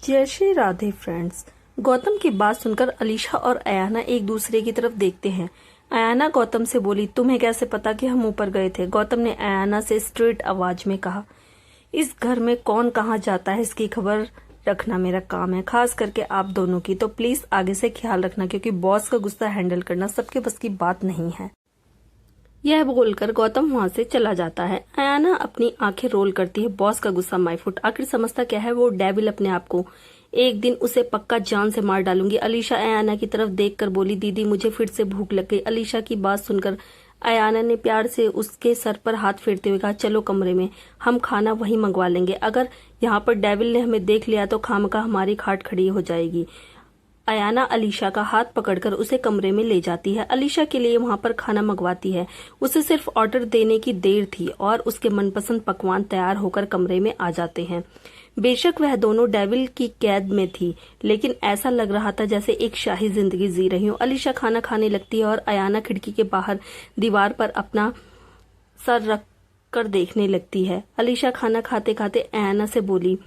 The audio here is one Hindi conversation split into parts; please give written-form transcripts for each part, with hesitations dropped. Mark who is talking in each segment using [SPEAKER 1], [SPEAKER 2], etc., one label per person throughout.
[SPEAKER 1] जय श्री राधे फ्रेंड्स। गौतम की बात सुनकर अलीशा और अयाना एक दूसरे की तरफ देखते हैं। अयाना गौतम से बोली, तुम्हें कैसे पता कि हम ऊपर गए थे? गौतम ने अयाना से स्ट्रेट आवाज में कहा, इस घर में कौन कहाँ जाता है इसकी खबर रखना मेरा काम है, खास करके आप दोनों की। तो प्लीज आगे से ख्याल रखना, क्योंकि बॉस का गुस्सा हैंडल करना सबके बस की बात नहीं है। यह बोलकर गौतम वहां से चला जाता है। अयाना अपनी आंखें रोल करती है। बॉस का गुस्सा माय फुट, आखिर समझता क्या है वो डेविल अपने आप को। एक दिन उसे पक्का जान से मार डालूंगी। अलीशा अयाना की तरफ देखकर बोली, दीदी मुझे फिर से भूख लग गई। अलीशा की बात सुनकर अयाना ने प्यार से उसके सर पर हाथ फेरते हुए कहा, चलो कमरे में, हम खाना वहीं मंगवा लेंगे। अगर यहाँ पर डेविल ने हमें देख लिया तो खामखा हमारी खाट खड़ी हो जाएगी। अयाना अलीशा का हाथ पकड़कर उसे कमरे में ले जाती है। अलीशा के लिए वहां पर खाना मंगवाती है। उसे सिर्फ ऑर्डर देने की देर थी और उसके मनपसंद पकवान तैयार होकर कमरे में आ जाते हैं। बेशक वह दोनों डेविल की कैद में थी, लेकिन ऐसा लग रहा था जैसे एक शाही जिंदगी जी रही हूँ। अलीशा खाना खाने लगती है और अयाना खिड़की के बाहर दीवार पर अपना सर रख कर देखने लगती है। अलीशा खाना खाते खाते अयाना से बोली,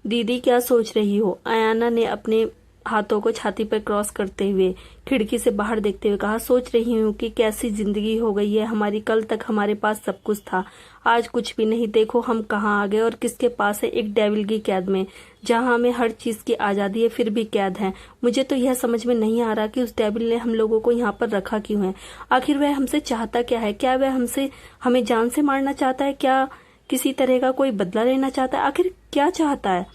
[SPEAKER 1] दीदी क्या सोच रही हो? अयाना ने अपने हाथों को छाती पर क्रॉस करते हुए खिड़की से बाहर देखते हुए कहा, सोच रही हूँ कि कैसी जिंदगी हो गई है हमारी। कल तक हमारे पास सब कुछ था, आज कुछ भी नहीं। देखो हम कहाँ आ गए और किसके पास है, एक डेविल की कैद में, जहाँ हमें हर चीज की आजादी है फिर भी कैद है। मुझे तो यह समझ में नहीं आ रहा कि उस डेविल ने हम लोगों को यहाँ पर रखा क्यों है। आखिर वह हमसे चाहता क्या है? क्या वह हमें जान से मारना चाहता है? क्या किसी तरह का कोई बदला लेना चाहता है? आखिर क्या चाहता है?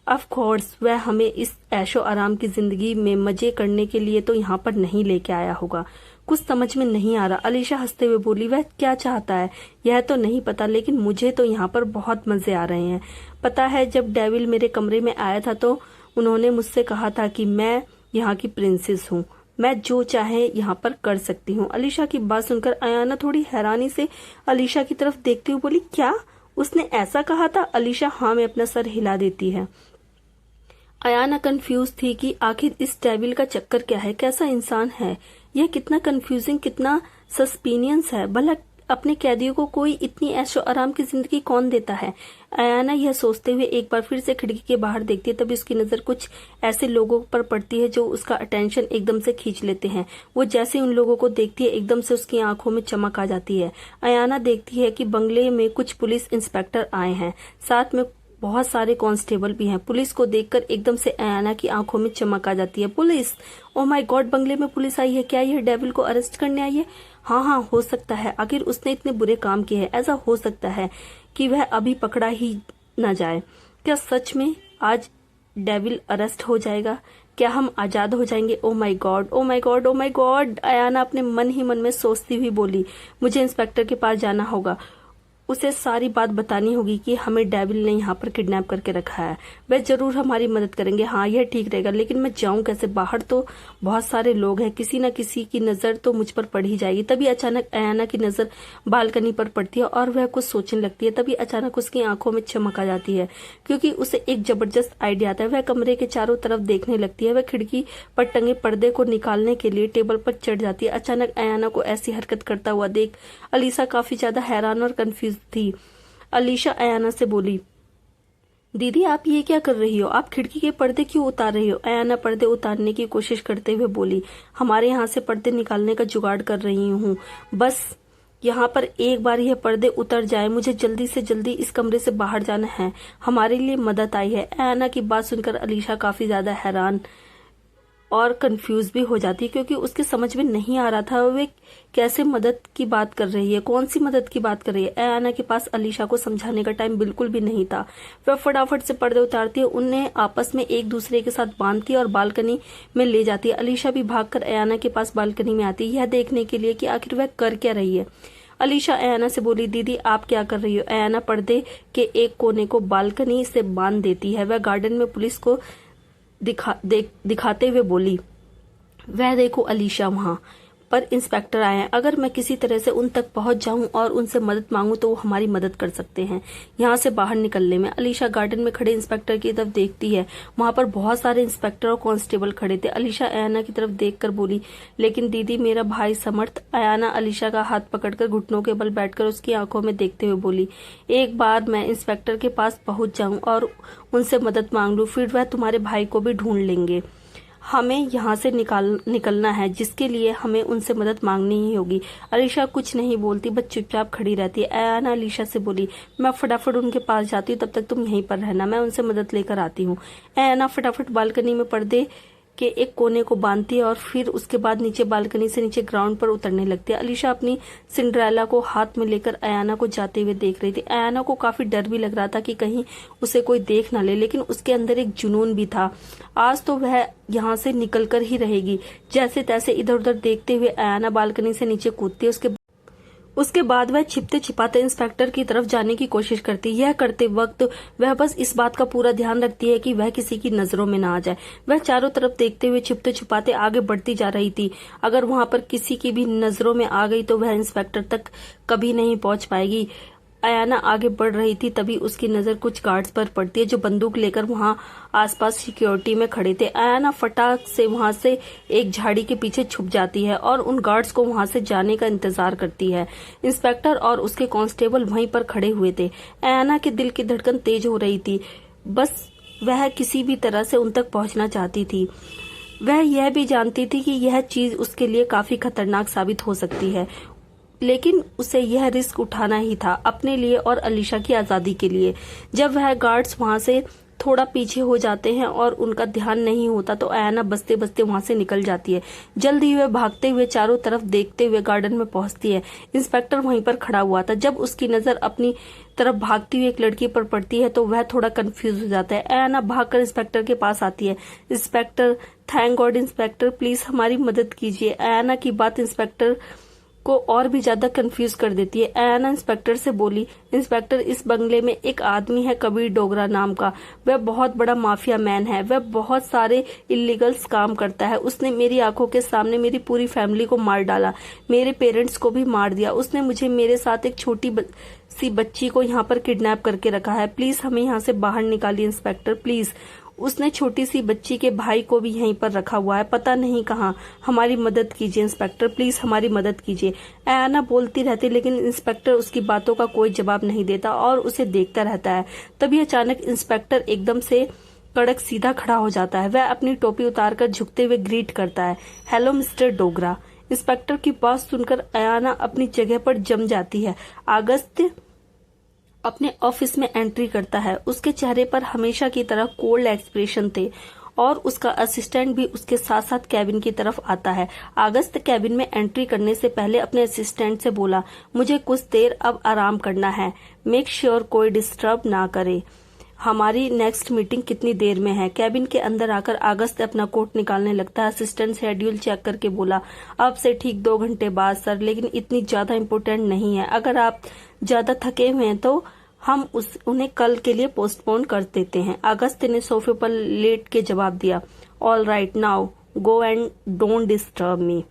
[SPEAKER 1] ऑफ कोर्स वह हमें इस ऐशो आराम की जिंदगी में मजे करने के लिए तो यहाँ पर नहीं लेके आया होगा। कुछ समझ में नहीं आ रहा। अलीशा हंसते हुए बोली, वह क्या चाहता है यह तो नहीं पता, लेकिन मुझे तो यहाँ पर बहुत मजे आ रहे हैं। पता है जब डेविल मेरे कमरे में आया था तो उन्होंने मुझसे कहा था कि मैं यहाँ की प्रिंसेस हूँ, मैं जो चाहे यहाँ पर कर सकती हूँ। अलीशा की बात सुनकर अयाना थोड़ी हैरानी से अलीशा की तरफ देखती हुई बोली, क्या उसने ऐसा कहा था? अलीशा हाँ में अपना सर हिला देती है। अयाना कंफ्यूज थी कि आखिर इस डेविल का चक्कर क्या है, कैसा इंसान है यह, कितना कंफ्यूजिंग, कितना सस्पिनियंस है। भला अपने कैदियों को कोई इतनी ऐशो आराम की जिंदगी कौन देता है? अयाना यह सोचते हुए एक बार फिर से खिड़की के बाहर देखती है। तभी उसकी नजर कुछ ऐसे लोगों पर पड़ती है जो उसका अटेंशन एकदम से खींच लेते हैं। वो जैसे उन लोगों को देखती है एकदम से उसकी आंखों में चमक आ जाती है। अयाना देखती है कि बंगले में कुछ पुलिस इंस्पेक्टर आए हैं, साथ में बहुत सारे कांस्टेबल भी हैं। पुलिस को देखकर एकदम से अयाना की आंखों में चमक आ जाती है। पुलिस, ओ माय गॉड, बंगले में पुलिस आई है। क्या यह डेविल को अरेस्ट करने आई है? हाँ, हो सकता है। आखिर उसने इतने बुरे काम किए हैं, ऐसा हो सकता है कि वह अभी पकड़ा ही न जाए। क्या सच में आज डेविल अरेस्ट हो जाएगा? क्या हम आजाद हो जाएंगे? Oh my God, oh my God, oh my God. Ayana अपने मन ही मन में सोचती हुई बोली, मुझे इंस्पेक्टर के पास जाना होगा, उसे सारी बात बतानी होगी कि हमें डेविल ने यहाँ पर किडनैप करके रखा है। वह जरूर हमारी मदद करेंगे। हाँ यह ठीक रहेगा, लेकिन मैं जाऊं कैसे? बाहर तो बहुत सारे लोग हैं, किसी न किसी की नजर तो मुझ पर पड़ ही जाएगी। तभी अचानक अयाना की नजर बालकनी पर पड़ती है और वह कुछ सोचने लगती है। तभी अचानक उसकी आंखों में चमक आ जाती है, क्योंकि उसे एक जबरदस्त आइडिया आता है। वह कमरे के चारों तरफ देखने लगती है। वह खिड़की पर टंगे पर्दे को निकालने के लिए टेबल पर चढ़ जाती है। अचानक अयाना को ऐसी हरकत करता हुआ देख अलीशा काफी ज्यादा हैरान और कंफ्यूज थी। अलीशा अयाना से बोली, दीदी आप ये क्या कर रही हो? आप खिड़की के पर्दे क्यों उतार रही हो? अयाना पर्दे उतारने की कोशिश करते हुए बोली, हमारे यहाँ से पर्दे निकालने का जुगाड़ कर रही हूँ। बस यहाँ पर एक बार यह पर्दे उतर जाए, मुझे जल्दी से जल्दी इस कमरे से बाहर जाना है, हमारे लिए मदद आई है। अयाना की बात सुनकर अलीशा काफी ज्यादा हैरान और कंफ्यूज भी हो जाती है, क्योंकि उसके समझ में नहीं आ रहा था वे कैसे मदद की बात कर रही है, कौन सी मदद की बात कर रही है। अयाना के पास अलीशा को समझाने का टाइम बिल्कुल भी नहीं था। वह फटाफट से पर्दे उतारती है, उन्हें आपस में एक दूसरे के साथ बांधती है और बालकनी में ले जाती है। अलीशा भी भागकर अयाना के पास बालकनी में आती है, यह देखने के लिए कि आखिर वह कर क्या रही है। अलीशा अयाना से बोली, दीदी आप क्या कर रही हो? अयाना पर्दे के एक कोने को बालकनी से बांध देती है। वह गार्डन में पुलिस को दिखाते हुए बोली, वह देखो अलीशा, वहां पर इंस्पेक्टर आए हैं। अगर मैं किसी तरह से उन तक पहुंच जाऊं और उनसे मदद मांगूं तो वो हमारी मदद कर सकते हैं यहाँ से बाहर निकलने में। अलीशा गार्डन में खड़े इंस्पेक्टर की तरफ देखती है। वहां पर बहुत सारे इंस्पेक्टर और कांस्टेबल खड़े थे। अलीशा अयाना की तरफ देखकर बोली, लेकिन दीदी मेरा भाई समर्थ। अयाना अलीशा का हाथ पकड़कर घुटनों के बल बैठकर उसकी आंखों में देखते हुए बोली, एक बार मैं इंस्पेक्टर के पास पहुंच जाऊं और उनसे मदद मांग लूं, फिर वह तुम्हारे भाई को भी ढूंढ लेंगे। हमें यहाँ से निकलना है, जिसके लिए हमें उनसे मदद मांगनी ही होगी। अलीशा कुछ नहीं बोलती, बस चुपचाप खड़ी रहती है। अयाना अलीशा से बोली, मैं फटाफट उनके पास जाती हूँ, तब तक तुम यहीं पर रहना, मैं उनसे मदद लेकर आती हूँ। अयाना फटाफट बालकनी में पर्दे के एक कोने को बांधती है और फिर उसके बाद नीचे बालकनी से नीचे ग्राउंड पर उतरने लगती है। अलीशा अपनी सिंड्रेला को हाथ में लेकर अयाना को जाते हुए देख रही थी। अयाना को काफी डर भी लग रहा था कि कहीं उसे कोई देख ना ले, लेकिन उसके अंदर एक जुनून भी था। आज तो वह यहाँ से निकलकर ही रहेगी। जैसे तैसे इधर उधर देखते हुए अयाना बालकनी से नीचे कूदती है। उसके बाद वह छिपते छिपाते इंस्पेक्टर की तरफ जाने की कोशिश करती है। यह करते वक्त वह बस इस बात का पूरा ध्यान रखती है कि वह किसी की नजरों में ना आ जाए। वह चारों तरफ देखते हुए छिपते छिपाते आगे बढ़ती जा रही थी। अगर वहां पर किसी की भी नजरों में आ गई तो वह इंस्पेक्टर तक कभी नहीं पहुंच पाएगी। अयाना आगे बढ़ रही थी, तभी उसकी नजर कुछ गार्ड्स पर पड़ती है जो बंदूक लेकर वहां आसपास सिक्योरिटी में खड़े थे। अयाना फटाक से वहां से एक झाड़ी के पीछे छुप जाती है और उन गार्ड्स को वहां से जाने का इंतजार करती है। इंस्पेक्टर और उसके कांस्टेबल वहीं पर खड़े हुए थे। अयाना के दिल की धड़कन तेज हो रही थी, बस वह किसी भी तरह से उन तक पहुंचना चाहती थी। वह यह भी जानती थी कि यह चीज उसके लिए काफी खतरनाक साबित हो सकती है, लेकिन उसे यह रिस्क उठाना ही था, अपने लिए और अलीशा की आजादी के लिए। जब वह गार्ड्स वहां से थोड़ा पीछे हो जाते हैं और उनका ध्यान नहीं होता तो अयाना बसते बसते वहां से निकल जाती है। जल्द ही वह भागते हुए चारों तरफ देखते हुए गार्डन में पहुंचती है। इंस्पेक्टर वहीं पर खड़ा हुआ था। जब उसकी नजर अपनी तरफ भागती हुई एक लड़की पर पड़ती है तो वह थोड़ा कंफ्यूज हो जाता है। अयाना भागकर इंस्पेक्टर के पास आती है। Inspector, thank God inspector, please हमारी मदद कीजिए। अयाना की बात इंस्पेक्टर को और भी ज्यादा कंफ्यूज कर देती है। अयाना इंस्पेक्टर से बोली, इंस्पेक्टर इस बंगले में एक आदमी है कबीर डोगरा नाम का। वह बहुत बड़ा माफिया मैन है। वह बहुत सारे इलीगल्स काम करता है। उसने मेरी आंखों के सामने मेरी पूरी फैमिली को मार डाला, मेरे पेरेंट्स को भी मार दिया। उसने मुझे मेरे साथ एक छोटी सी बच्ची को यहाँ पर किडनैप करके रखा है। प्लीज हमें यहाँ से बाहर निकालिए इंस्पेक्टर, प्लीज। उसने छोटी सी बच्ची के भाई को भी यहीं पर रखा हुआ है, पता नहीं कहाँ। हमारी मदद कीजिए इंस्पेक्टर, प्लीज हमारी मदद कीजिए। अयाना बोलती रहती, लेकिन इंस्पेक्टर उसकी बातों का कोई जवाब नहीं देता और उसे देखता रहता है। तभी अचानक इंस्पेक्टर एकदम से कड़क सीधा खड़ा हो जाता है। वह अपनी टोपी उतारकर झुकते हुए ग्रीट करता है, हेलो मिस्टर डोगरा। इंस्पेक्टर की बात सुनकर अयाना अपनी जगह पर जम जाती है। अगस्त अपने ऑफिस में एंट्री करता है। उसके चेहरे पर हमेशा की तरह कोल्ड एक्सप्रेशन थे और उसका असिस्टेंट भी उसके साथ साथ कैबिन की तरफ आता है। अगस्त कैबिन में एंट्री करने से पहले अपने असिस्टेंट से बोला, मुझे कुछ देर अब आराम करना है, मेक श्योर कोई डिस्टर्ब ना करे। हमारी नेक्स्ट मीटिंग कितनी देर में है? कैबिन के अंदर आकर अगस्त अपना कोट निकालने लगता है। असिस्टेंट शेड्यूल चेक करके बोला, अब से ठीक 2 घंटे बाद सर, लेकिन इतनी ज्यादा इम्पोर्टेंट नहीं है। अगर आप ज्यादा थके हुए हैं तो हम उन्हें कल के लिए पोस्टपोन कर देते हैं। अगस्त ने सोफे पर लेट के जवाब दिया, all right now go and don't disturb me.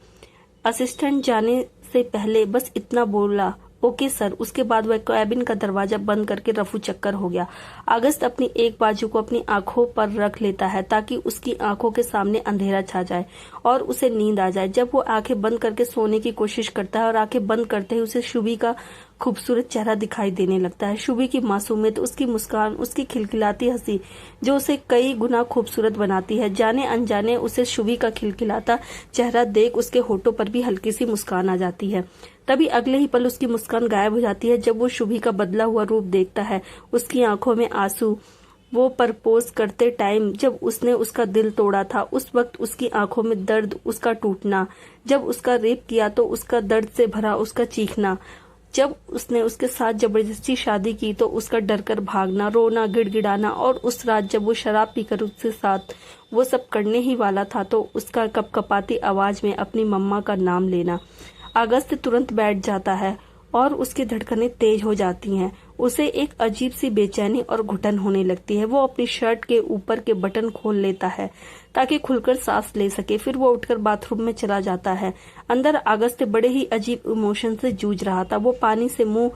[SPEAKER 1] Assistant जाने से पहले बस इतना बोला, ओके सर। उसके बाद वह कैबिन का दरवाजा बंद करके रफू चक्कर हो गया। अगस्त अपनी एक बाजू को अपनी आंखों पर रख लेता है ताकि उसकी आंखों के सामने अंधेरा छा जाए और उसे नींद आ जाए। जब वो आंखें बंद करके सोने की कोशिश करता है और आंखें बंद करते ही उसे शुभी का खूबसूरत चेहरा दिखाई देने लगता है। शुभी की मासूमियत, उसकी मुस्कान, उसकी खिलखिलाती हंसी जो उसे कई गुना खूबसूरत बनाती है। जाने अनजाने उसे शुभी का खिलखिलाता चेहरा देख उसके होठों पर भी हल्की सी मुस्कान आ जाती है। तभी अगले ही पल उसकी मुस्कान गायब हो जाती है जब वो शुभी का बदला हुआ रूप देखता है। उसकी आंखों में आंसू, वो प्रपोज करते टाइम जब उसने उसका दिल तोड़ा था, उस वक्त उसकी आंखों में दर्द, उसका टूटना, जब उसका रेप किया तो उसका दर्द से भरा उसका चीखना, जब उसने उसके साथ जबरदस्ती शादी की तो उसका डरकर भागना, रोना, गिड़गिड़ाना, और उस रात जब वो शराब पीकर उसके साथ वो सब करने ही वाला था तो उसका कपकपाती आवाज में अपनी मम्मा का नाम लेना। अगस्त तुरंत बैठ जाता है और उसकी धड़कनें तेज हो जाती हैं। उसे एक अजीब सी बेचैनी और घुटन होने लगती है। वो अपनी शर्ट के ऊपर के बटन खोल लेता है ताकि खुलकर सांस ले सके। फिर वो उठकर बाथरूम में चला जाता है। अंदर अगस्त बड़े ही अजीब इमोशन से जूझ रहा था। वो पानी से मुंह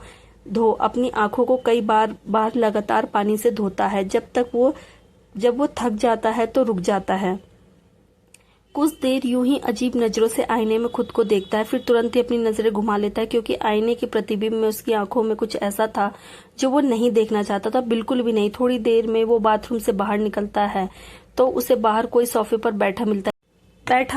[SPEAKER 1] धो अपनी आंखों को कई बार लगातार पानी से धोता है। जब वो थक जाता है तो रुक जाता है। कुछ देर यूं ही अजीब नजरों से आईने में खुद को देखता है, फिर तुरंत ही अपनी नजरें घुमा लेता है, क्योंकि आईने के प्रतिबिंब में उसकी आंखों में कुछ ऐसा था जो वो नहीं देखना चाहता था, बिल्कुल भी नहीं। थोड़ी देर में वो बाथरूम से बाहर निकलता है तो उसे बाहर कोई सोफे पर बैठा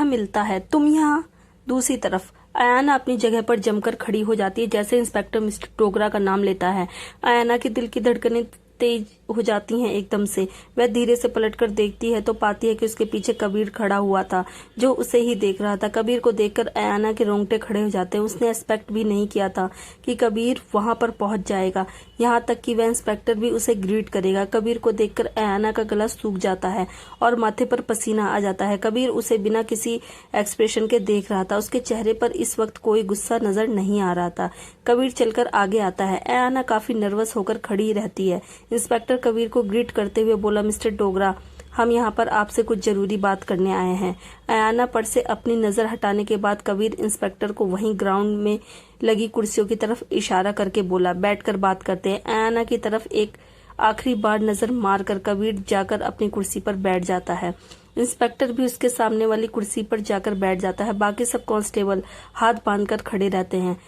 [SPEAKER 1] मिलता है। तुम यहाँ। दूसरी तरफ अयाना अपनी जगह पर जमकर खड़ी हो जाती है। जैसे इंस्पेक्टर मिस्टर डोगरा का नाम लेता है, अयाना के दिल की धड़कनें तेज हो जाती हैं एकदम से। वह धीरे से पलटकर देखती है तो पाती है कि उसके पीछे कबीर खड़ा हुआ था, जो उसे ही देख रहा था। कबीर को देखकर अयाना के रोंगटे खड़े हो जाते हैं। उसने एक्सपेक्ट भी नहीं किया था कि कबीर वहां पर पहुंच जाएगा, यहाँ तक कि वह इंस्पेक्टर भी उसे ग्रीट करेगा। कबीर को देखकर अयाना का गला सूख जाता है और माथे पर पसीना आ जाता है। कबीर उसे बिना किसी एक्सप्रेशन के देख रहा था। उसके चेहरे पर इस वक्त कोई गुस्सा नजर नहीं आ रहा था। कबीर चलकर आगे आता है। अयाना काफी नर्वस होकर खड़ी रहती है। इंस्पेक्टर कबीर को ग्रीट करते हुए बोला, मिस्टर डोगरा, हम यहाँ पर आपसे कुछ जरूरी बात करने आए हैं। अयाना पर से अपनी नजर हटाने के बाद कबीर इंस्पेक्टर को वहीं ग्राउंड में लगी कुर्सियों की तरफ इशारा करके बोला, बैठकर बात करते हैं। अयाना की तरफ एक आखिरी बार नजर मारकर कबीर जाकर अपनी कुर्सी पर बैठ जाता है। इंस्पेक्टर भी उसके सामने वाली कुर्सी पर जाकर बैठ जाता है। बाकी सब कांस्टेबल हाथ बांधकर खड़े रहते हैं।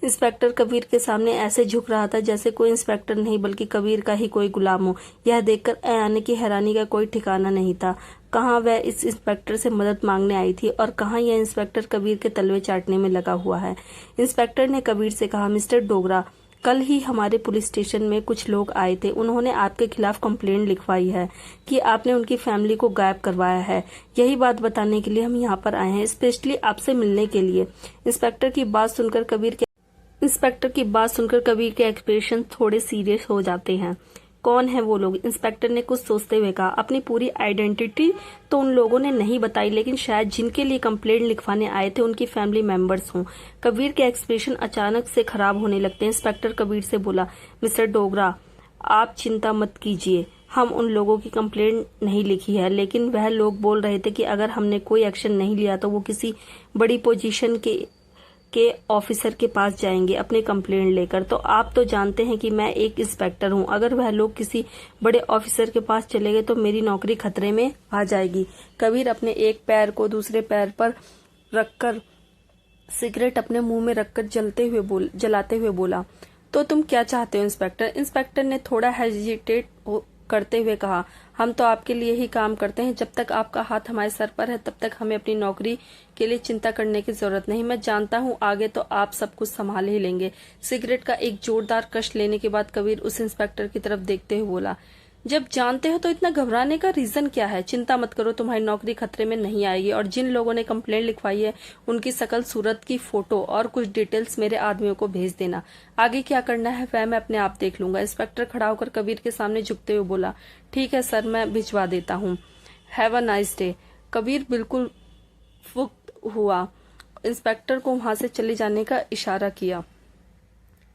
[SPEAKER 1] इंस्पेक्टर कबीर के सामने ऐसे झुक रहा था जैसे कोई इंस्पेक्टर नहीं बल्कि कबीर का ही कोई गुलाम हो। यह देखकर अयाना की हैरानी का कोई ठिकाना नहीं था। कहाँ वह इस इंस्पेक्टर से मदद मांगने आई थी और कहाँ यह इंस्पेक्टर कबीर के तलवे चाटने में लगा हुआ है। इंस्पेक्टर ने कबीर से कहा, मिस्टर डोगरा, कल ही हमारे पुलिस स्टेशन में कुछ लोग आए थे। उन्होंने आपके खिलाफ कंप्लेंट लिखवाई है कि आपने उनकी फैमिली को गायब करवाया है। यही बात बताने के लिए हम यहाँ पर आए हैं, स्पेशली आपसे मिलने के लिए। इंस्पेक्टर की बात सुनकर कबीर के एक्सप्रेशन थोड़े सीरियस हो जाते हैं। कौन है वो लोग? इंस्पेक्टर ने कुछ सोचते हुए कहा। अपनी पूरी आइडेंटिटी तो उन लोगों ने नहीं बताई, लेकिन शायद जिनके लिए कंप्लेंट लिखवाने आए थे उनकी फैमिली मेंबर्स हों। कबीर के एक्सप्रेशन अचानक से खराब होने लगते हैं। इंस्पेक्टर कबीर से बोला, मिस्टर डोगरा, आप चिंता मत कीजिए, हम उन लोगों की कंप्लेंट नहीं लिखी है, लेकिन वह लोग बोल रहे थे कि अगर हमने कोई एक्शन नहीं लिया तो वो किसी बड़ी पोजीशन के ऑफिसर के पास जाएंगे अपनी कंप्लेंट लेकर। तो आप तो जानते हैं कि मैं एक इंस्पेक्टर हूं। अगर वह लोग किसी बड़े ऑफिसर के पास चले गए तो मेरी नौकरी खतरे में आ जाएगी। कबीर अपने एक पैर को दूसरे पैर पर रखकर सिगरेट अपने मुंह में रखकर जलाते हुए बोला, तो तुम क्या चाहते हो इंस्पेक्टर? इंस्पेक्टर ने थोड़ा हेजिटेट करते हुए कहा, हम तो आपके लिए ही काम करते हैं। जब तक आपका हाथ हमारे सर पर है तब तक हमें अपनी नौकरी के लिए चिंता करने की जरूरत नहीं। मैं जानता हूँ आगे तो आप सब कुछ संभाल ही लेंगे। सिगरेट का एक जोरदार कश लेने के बाद कबीर उस इंस्पेक्टर की तरफ देखते हुए बोला, जब जानते हो तो इतना घबराने का रीजन क्या है? चिंता मत करो, तुम्हारी नौकरी खतरे में नहीं आएगी। और जिन लोगों ने कंप्लेंट लिखवाई है उनकी शकल सूरत की फोटो और कुछ डिटेल्स मेरे आदमियों को भेज देना। आगे क्या करना है वह मैं अपने आप देख लूंगा। इंस्पेक्टर खड़ा होकर कबीर के सामने झुकते हुए बोला, ठीक है सर, मैं भिजवा देता हूँ। Have a nice day. Kabir बिल्कुल फुक्त हुआ। इंस्पेक्टर को वहां से चले जाने का इशारा किया।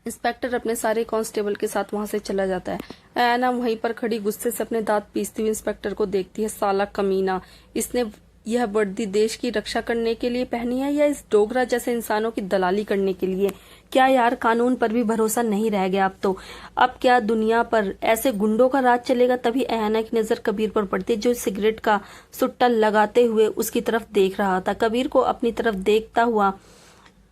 [SPEAKER 1] इंस्पेक्टर अपने सारे कांस्टेबल के साथ वहां से चला जाता है। अयाना वहीं पर खड़ी गुस्से से अपने दांत पीसती हुई इंस्पेक्टर को देखती है। साला कमीना, इसने यह वर्दी देश की रक्षा करने के लिए पहनी है या इस डोगरा जैसे इंसानों की दलाली करने के लिए? क्या यार, कानून पर भी भरोसा नहीं रह गया अब तो। अब क्या दुनिया पर ऐसे गुंडों का राज चलेगा? तभी अयाना की नजर कबीर पर पड़ती, जो सिगरेट का सुट्टा लगाते हुए उसकी तरफ देख रहा था। कबीर को अपनी तरफ देखता हुआ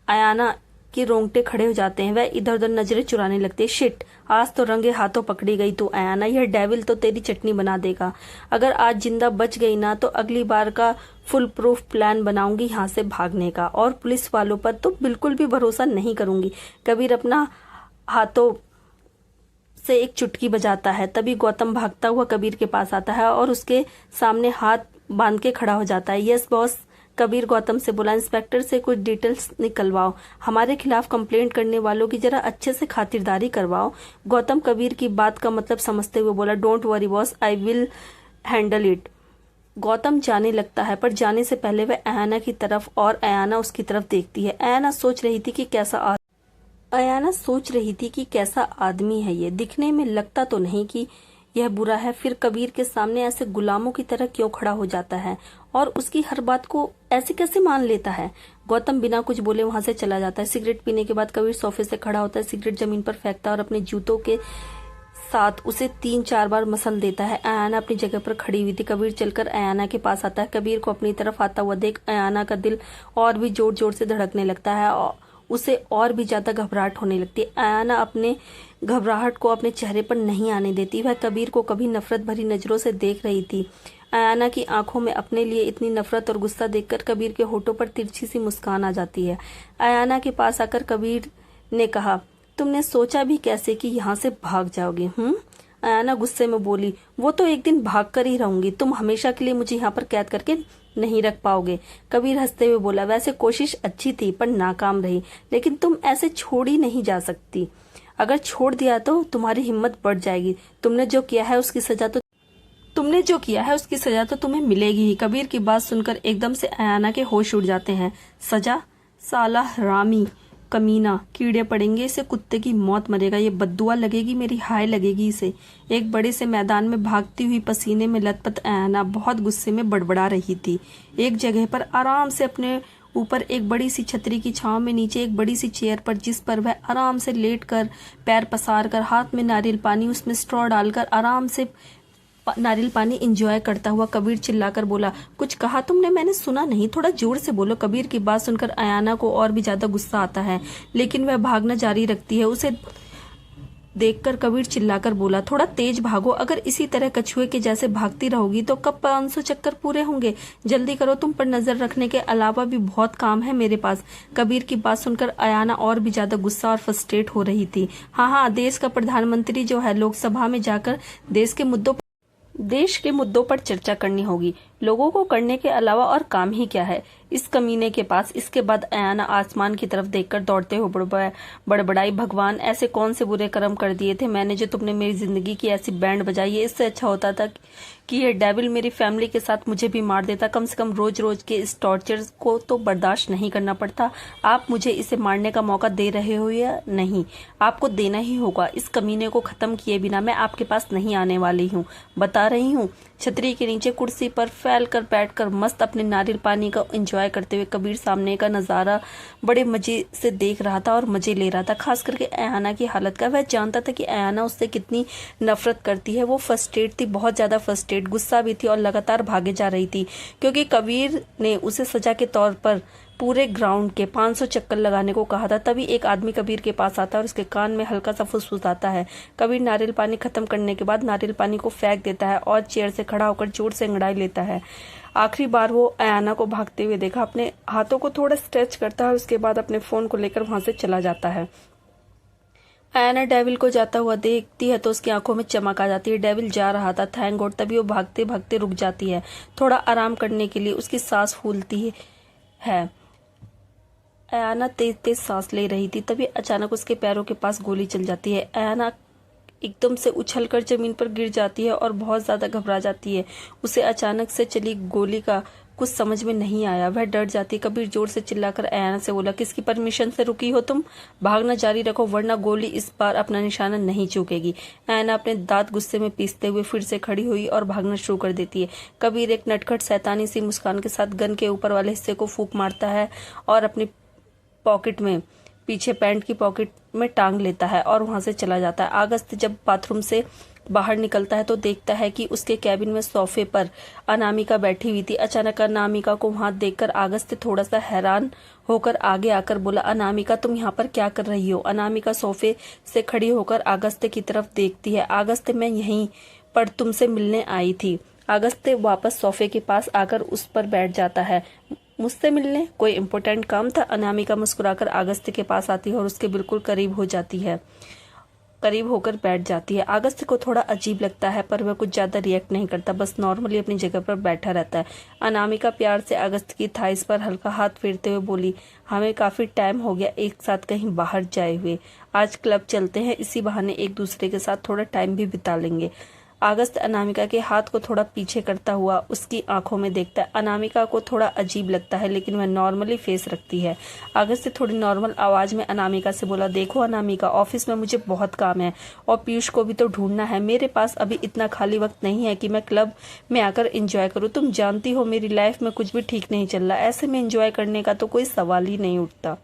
[SPEAKER 1] अयाना कि रोंगटे खड़े हो जाते हैं। वह इधर उधर नजरें चुराने लगती है। शिट, आज तो रंगे हाथों पकड़ी गई तू अयाना। यह डेविल तो तेरी चटनी बना देगा। अगर आज जिंदा बच गई ना तो अगली बार का फुल प्रूफ प्लान बनाऊंगी यहाँ से भागने का, और पुलिस वालों पर तो बिल्कुल भी भरोसा नहीं करूंगी। कबीर अपना हाथों से एक चुटकी बजाता है। तभी गौतम भागता हुआ कबीर के पास आता है और उसके सामने हाथ बांध के खड़ा हो जाता है। यस बॉस, कबीर गौतम से बोला, इंस्पेक्टर से कुछ डिटेल्स निकलवाओ, हमारे खिलाफ कंप्लेंट करने वालों की जरा अच्छे से खातिरदारी करवाओ। गौतम कबीर की बात का मतलब समझते हुए बोला, don't worry boss, I will handle it. Gautam जाने लगता है, पर जाने से पहले वह अयाना की तरफ और अयाना उसकी तरफ देखती है। अयाना सोच रही थी कि अयाना सोच रही थी कि कैसा आदमी है ये, दिखने में लगता तो नहीं कि यह बुरा है, फिर कबीर के सामने ऐसे गुलामों की तरह क्यों खड़ा हो जाता है और उसकी हर बात को ऐसे कैसे मान लेता है। गौतम बिना कुछ बोले वहां से चला जाता है। सिगरेट पीने के बाद कबीर सोफे से खड़ा होता है, सिगरेट जमीन पर फेंकता है और अपने जूतों के साथ उसे 3-4 बार मसल देता है। अयाना अपनी जगह पर खड़ी हुई थी। कबीर चलकर अयाना के पास आता है। कबीर को अपनी तरफ आता हुआ देख अयाना का दिल और भी जोर जोर से धड़कने लगता है और उसे और भी ज्यादा घबराहट होने लगती है। अयाना अपने घबराहट को अपने चेहरे पर नहीं आने देती। वह कबीर को कभी नफरत भरी नजरों से देख रही थी। अयाना की आंखों में अपने लिए इतनी नफरत और गुस्सा देखकर कबीर के होठों पर तिरछी सी मुस्कान आ जाती है। अयाना के पास आकर कबीर ने कहा, तुमने सोचा भी कैसे कि यहाँ से भाग जाओगे? अयाना गुस्से में बोली, वो तो एक दिन भाग कर ही रहूंगी, तुम हमेशा के लिए मुझे यहाँ पर कैद करके नहीं रख पाओगे। कबीर हंसते हुए बोला, वैसे कोशिश अच्छी थी पर नाकाम रही, लेकिन तुम ऐसे छोड़ ही नहीं जा सकती। अगर छोड़ दिया तो तुम्हारी हिम्मत बढ़ जाएगी। तुमने जो किया है उसकी सजा तो तुम्हें मिलेगी ही। कबीर की बात सुनकर एकदम से अयाना के होश उड़ जाते हैं। सजा? साला हरामी, कमीना, कीड़े पड़ेंगे इसे, कुत्ते की मौत मरेगा, ये बद्दुआ लगेगी, मेरी हाय लगेगी इसे। एक बड़े से मैदान में भागती हुई पसीने में लथपथ अयाना बहुत गुस्से में बड़बड़ा रही थी। एक जगह पर आराम से अपने ऊपर एक बड़ी सी छतरी की छांव में नीचे एक बड़ी सी चेयर पर, जिस पर वह आराम से लेटकर पैर पसार कर हाथ में नारियल पानी उसमें स्ट्रॉ डालकर आराम से नारियल पानी एंजॉय करता हुआ कबीर चिल्लाकर बोला, कुछ कहा तुमने? मैंने सुना नहीं, थोड़ा जोर से बोलो। कबीर की बात सुनकर अयाना को और भी ज्यादा गुस्सा आता है, लेकिन वह भागना जारी रखती है। उसे देखकर कबीर चिल्लाकर बोला, थोड़ा तेज भागो, अगर इसी तरह कछुए के जैसे भागती रहोगी तो कब 500 चक्कर पूरे होंगे? जल्दी करो, तुम पर नजर रखने के अलावा भी बहुत काम है मेरे पास। कबीर की बात सुनकर अयाना और भी ज्यादा गुस्सा और फ्रस्ट्रेट हो रही थी। हाँ, देश का प्रधानमंत्री जो है, लोकसभा में जाकर देश के मुद्दों पर चर्चा करनी होगी। लोगों को करने के अलावा और काम ही क्या है इस कमीने के पास। इसके बाद अयाना आसमान की तरफ देखकर दौड़ते हुए बड़बड़ाई, भगवान, ऐसे कौन से बुरे कर्म कर दिए थे मैंने जो तुमने मेरी जिंदगी की ऐसी बैंड बजाई है। इससे अच्छा होता था कि ये डेविल मेरी फैमिली के साथ मुझे भी मार देता। कम से कम रोज रोज के इस टॉर्चर को तो बर्दाश्त नहीं करना पड़ता। आप मुझे इसे मारने का मौका दे रहे हो या नहीं? आपको देना ही होगा। इस कमीने को खत्म किए बिना मैं आपके पास नहीं आने वाली हूँ, बता रही हूँ। छतरी के नीचे कुर्सी पर फैल कर बैठकर मस्त अपने नारियल पानी का एंजॉय करते हुए कबीर सामने का नजारा बड़े मजे से देख रहा था और मजे ले रहा था, खास करके अयाना की हालत का। वह जानता था कि अयाना उससे कितनी नफरत करती है। वो फर्स्ट्रेट थी, बहुत ज्यादा फर्स्ट्रेट, गुस्सा भी थी और लगातार भागे जा रही थी, क्योंकि कबीर ने उसे सजा के तौर पर पूरे ग्राउंड के 500 चक्कर लगाने को कहा था। तभी एक आदमी कबीर के पास आता है और उसके कान में हल्का सा फुसफुसाता है। कबीर नारियल पानी खत्म करने के बाद नारियल पानी को फेंक देता है और चेयर से खड़ा होकर जोर से अंगड़ाई लेता है। आखिरी बार वो अयाना को भागते हुए देखा, अपने हाथों को थोड़ा स्ट्रेच करता है, उसके बाद अपने फोन को लेकर वहां से चला जाता है। अयाना डेविल को जाता हुआ देखती है तो उसकी आंखों में चमक आ जाती है। डेविल जा रहा था, थैंक गॉड। तभी वो भागते भागते रुक जाती है। थोड़ा आराम करने के लिए उसकी सांस फूलती है। अयाना तेज तेज सांस ले रही थी, तभी अचानक उसके पैरों के पास गोली चल जाती है। अयाना एकदम से उछलकर जमीन पर गिर जाती है और बहुत ज्यादा घबरा जाती है। उसे अचानक से चली गोली का कुछ समझ में नहीं आया, वह डर जाती। कबीर जोर से चिल्लाकर अयाना से बोला, किसकी परमिशन से रुकी हो तुम? भागना जारी रखो वरना गोली इस बार अपना निशाना नहीं चूकेगी। अयाना अपने दांत गुस्से में पीसते हुए फिर से खड़ी हुई और भागना शुरू कर देती है। कबीर एक नटखट शैतानी सी मुस्कान के साथ गन के ऊपर वाले हिस्से को फूंक मारता है और अपनी पॉकेट में, पीछे पैंट की पॉकेट में टांग लेता है और वहां से चला जाता है। अगस्त जब बाथरूम से बाहर निकलता है तो देखता है कि उसके कैबिन में सोफे पर अनामिका बैठी हुई थी। अचानक अनामिका को वहां देखकर अगस्त थोड़ा सा हैरान होकर आगे आकर बोला, अनामिका तुम यहाँ पर क्या कर रही हो? अनामिका सोफे से खड़ी होकर अगस्त की तरफ देखती है। अगस्त, मैं यहीं पर तुमसे मिलने आई थी। अगस्त वापस सोफे के पास आकर उस पर बैठ जाता है। मुझसे मिलने? कोई इम्पोर्टेंट काम था? अनामिका मुस्कुराकर अगस्त के पास आती है और उसके बिल्कुल करीब होकर बैठ जाती है। अगस्त को थोड़ा अजीब लगता है पर वह कुछ ज्यादा रिएक्ट नहीं करता, बस नॉर्मली अपनी जगह पर बैठा रहता है। अनामिका प्यार से अगस्त की थाइस पर हल्का हाथ फेरते हुए बोली, हमें काफी टाइम हो गया एक साथ कहीं बाहर जाए हुए, आज क्लब चलते हैं, इसी बहाने एक दूसरे के साथ थोड़ा टाइम भी बिता लेंगे। अगस्त अनामिका के हाथ को थोड़ा पीछे करता हुआ उसकी आंखों में देखता है। अनामिका को थोड़ा अजीब लगता है, लेकिन वह नॉर्मली फेस रखती है। अगस्त थोड़ी नॉर्मल आवाज में अनामिका से बोला, देखो अनामिका, ऑफिस में मुझे बहुत काम है और पीयूष को भी तो ढूंढना है। मेरे पास अभी इतना खाली वक्त नहीं है कि मैं क्लब में आकर एंजॉय करूँ। तुम जानती हो मेरी लाइफ में कुछ भी ठीक नहीं चल रहा, ऐसे में एंजॉय करने का तो कोई सवाल ही नहीं उठता।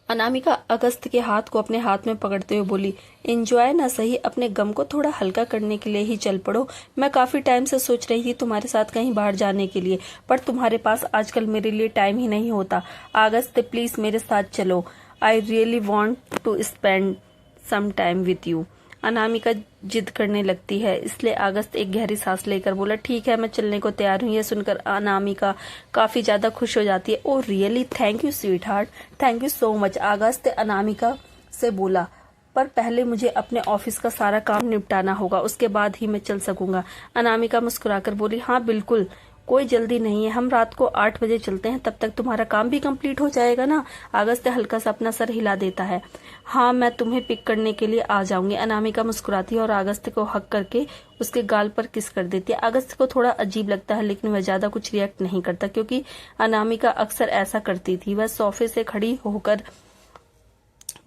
[SPEAKER 1] अनामिका अगस्त के हाथ को अपने हाथ में पकड़ते हुए बोली, एंजॉय ना सही, अपने गम को थोड़ा हल्का करने के लिए ही चल पड़ो। मैं काफी टाइम से सोच रही थी तुम्हारे साथ कहीं बाहर जाने के लिए, पर तुम्हारे पास आजकल मेरे लिए टाइम ही नहीं होता। अगस्त प्लीज मेरे साथ चलो, I really want to spend some time with you. Anamika जिद करने लगती है, इसलिए अगस्त एक गहरी सांस लेकर बोला, ठीक है मैं चलने को तैयार हूँ। यह सुनकर अनामिका काफी ज्यादा खुश हो जाती है। Oh really, thank you sweetheart, thank you so much. August Anamika से बोला, पर पहले मुझे अपने ऑफिस का सारा काम निपटाना होगा, उसके बाद ही मैं चल सकूंगा। अनामिका मुस्कुराकर बोली, हाँ बिल्कुल, कोई जल्दी नहीं है, हम रात को 8 बजे चलते हैं, तब तक तुम्हारा काम भी कंप्लीट हो जाएगा ना। अगस्त हल्का सा अपना सर हिला देता है। हाँ मैं तुम्हें पिक करने के लिए आ जाऊंगी। अनामिका मुस्कुराती है और अगस्त को हक करके उसके गाल पर किस कर देती है। अगस्त को थोड़ा अजीब लगता है, लेकिन वह ज्यादा कुछ रिएक्ट नहीं करता, क्योंकि अनामिका अक्सर ऐसा करती थी। वह सोफे से खड़ी होकर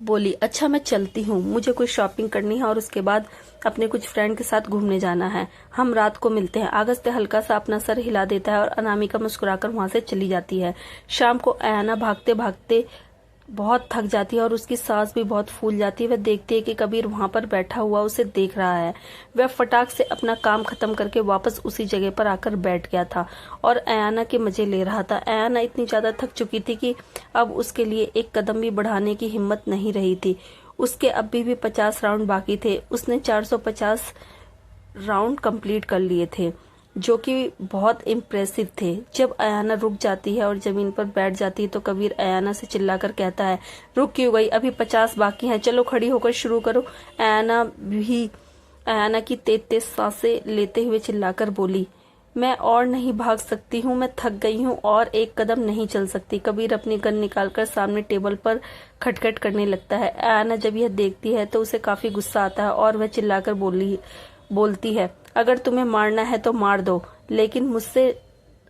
[SPEAKER 1] बोली, अच्छा मैं चलती हूँ, मुझे कुछ शॉपिंग करनी है और उसके बाद अपने कुछ फ्रेंड के साथ घूमने जाना है, हम रात को मिलते हैं। अगस्त हल्का सा अपना सर हिला देता है और अनामिका मुस्कुराकर वहां से चली जाती है। शाम को अयाना भागते भागते बहुत थक जाती है और उसकी सांस भी बहुत फूल जाती है। वह देखती है कि कबीर वहां पर बैठा हुआ उसे देख रहा है। वह फटाक से अपना काम खत्म करके वापस उसी जगह पर आकर बैठ गया था और अयाना के मजे ले रहा था। अयाना इतनी ज्यादा थक चुकी थी कि अब उसके लिए एक कदम भी बढ़ाने की हिम्मत नहीं रही थी। उसके अभी भी 50 राउंड बाकी थे। उसने 450 राउंड कंप्लीट कर लिए थे, जो कि बहुत इम्प्रेसिव थे। जब अयाना रुक जाती है और जमीन पर बैठ जाती है तो कबीर अयाना से चिल्लाकर कहता है, रुक क्यों गई, अभी 50 बाकी हैं, चलो खड़ी होकर शुरू करो। अयाना की तेज-तेज सांसें लेते हुए चिल्लाकर बोली, मैं और नहीं भाग सकती हूँ, मैं थक गई हूँ और एक कदम नहीं चल सकती। कबीर अपनी गन निकालकर सामने टेबल पर खटखट करने लगता है। अयाना जब यह देखती है तो उसे काफी गुस्सा आता है और वह चिल्लाकर बोलती है, अगर तुम्हें मारना है तो मार दो, लेकिन मुझसे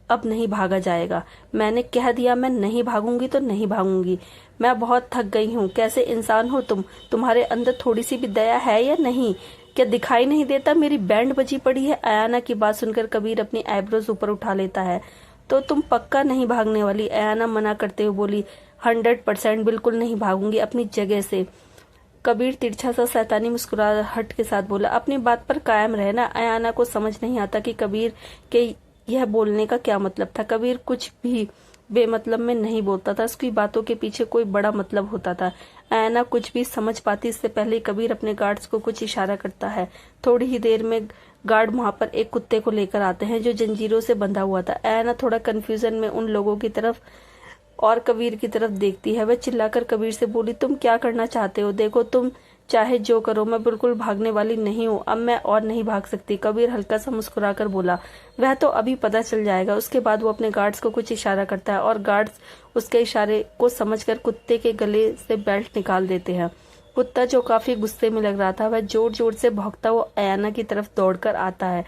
[SPEAKER 1] अब नहीं भागा जाएगा। मैंने कह दिया, मैं नहीं भागूंगी तो नहीं भागूंगी। मैं बहुत थक गई हूँ। कैसे इंसान हो तुम? तुम्हारे अंदर थोड़ी सी भी दया है या नहीं? क्या दिखाई नहीं देता मेरी बैंड बजी पड़ी है? अयाना की बात सुनकर कबीर अपनी आईब्रोज ऊपर उठा लेता है। तो तुम पक्का नहीं भागने वाली? अयाना मना करते हुए बोली, 100% बिल्कुल नहीं भागूंगी अपनी जगह से। कबीर तिरछा सा शैतानी मुस्कुराहट के साथ बोला, अपनी बात पर कायम रहना। अयाना को समझ नहीं आता कि कबीर के यह बोलने का क्या मतलब था। कबीर कुछ भी बेमतलब में नहीं बोलता था, उसकी बातों के पीछे कोई बड़ा मतलब होता था। अयाना कुछ भी समझ पाती इससे पहले कबीर अपने गार्ड्स को कुछ इशारा करता है। थोड़ी ही देर में गार्ड वहां पर एक कुत्ते को लेकर आते हैं जो जंजीरों से बंधा हुआ था। अयाना थोड़ा कंफ्यूजन में उन लोगों की तरफ और कबीर की तरफ देखती है। वह चिल्लाकर कबीर से बोली, तुम क्या करना चाहते हो? देखो तुम चाहे जो करो, मैं बिल्कुल भागने वाली नहीं हूँ, अब मैं और नहीं भाग सकती। कबीर हल्का सा मुस्कुराकर बोला, वह तो अभी पता चल जाएगा। उसके बाद वो अपने गार्ड्स को कुछ इशारा करता है और गार्ड्स उसके इशारे को समझकर कुत्ते के गले से बेल्ट निकाल देते हैं। कुत्ता जो काफी गुस्से में लग रहा था, वह जोर जोर से भौंकता हुआ अयाना की तरफ दौड़कर आता है।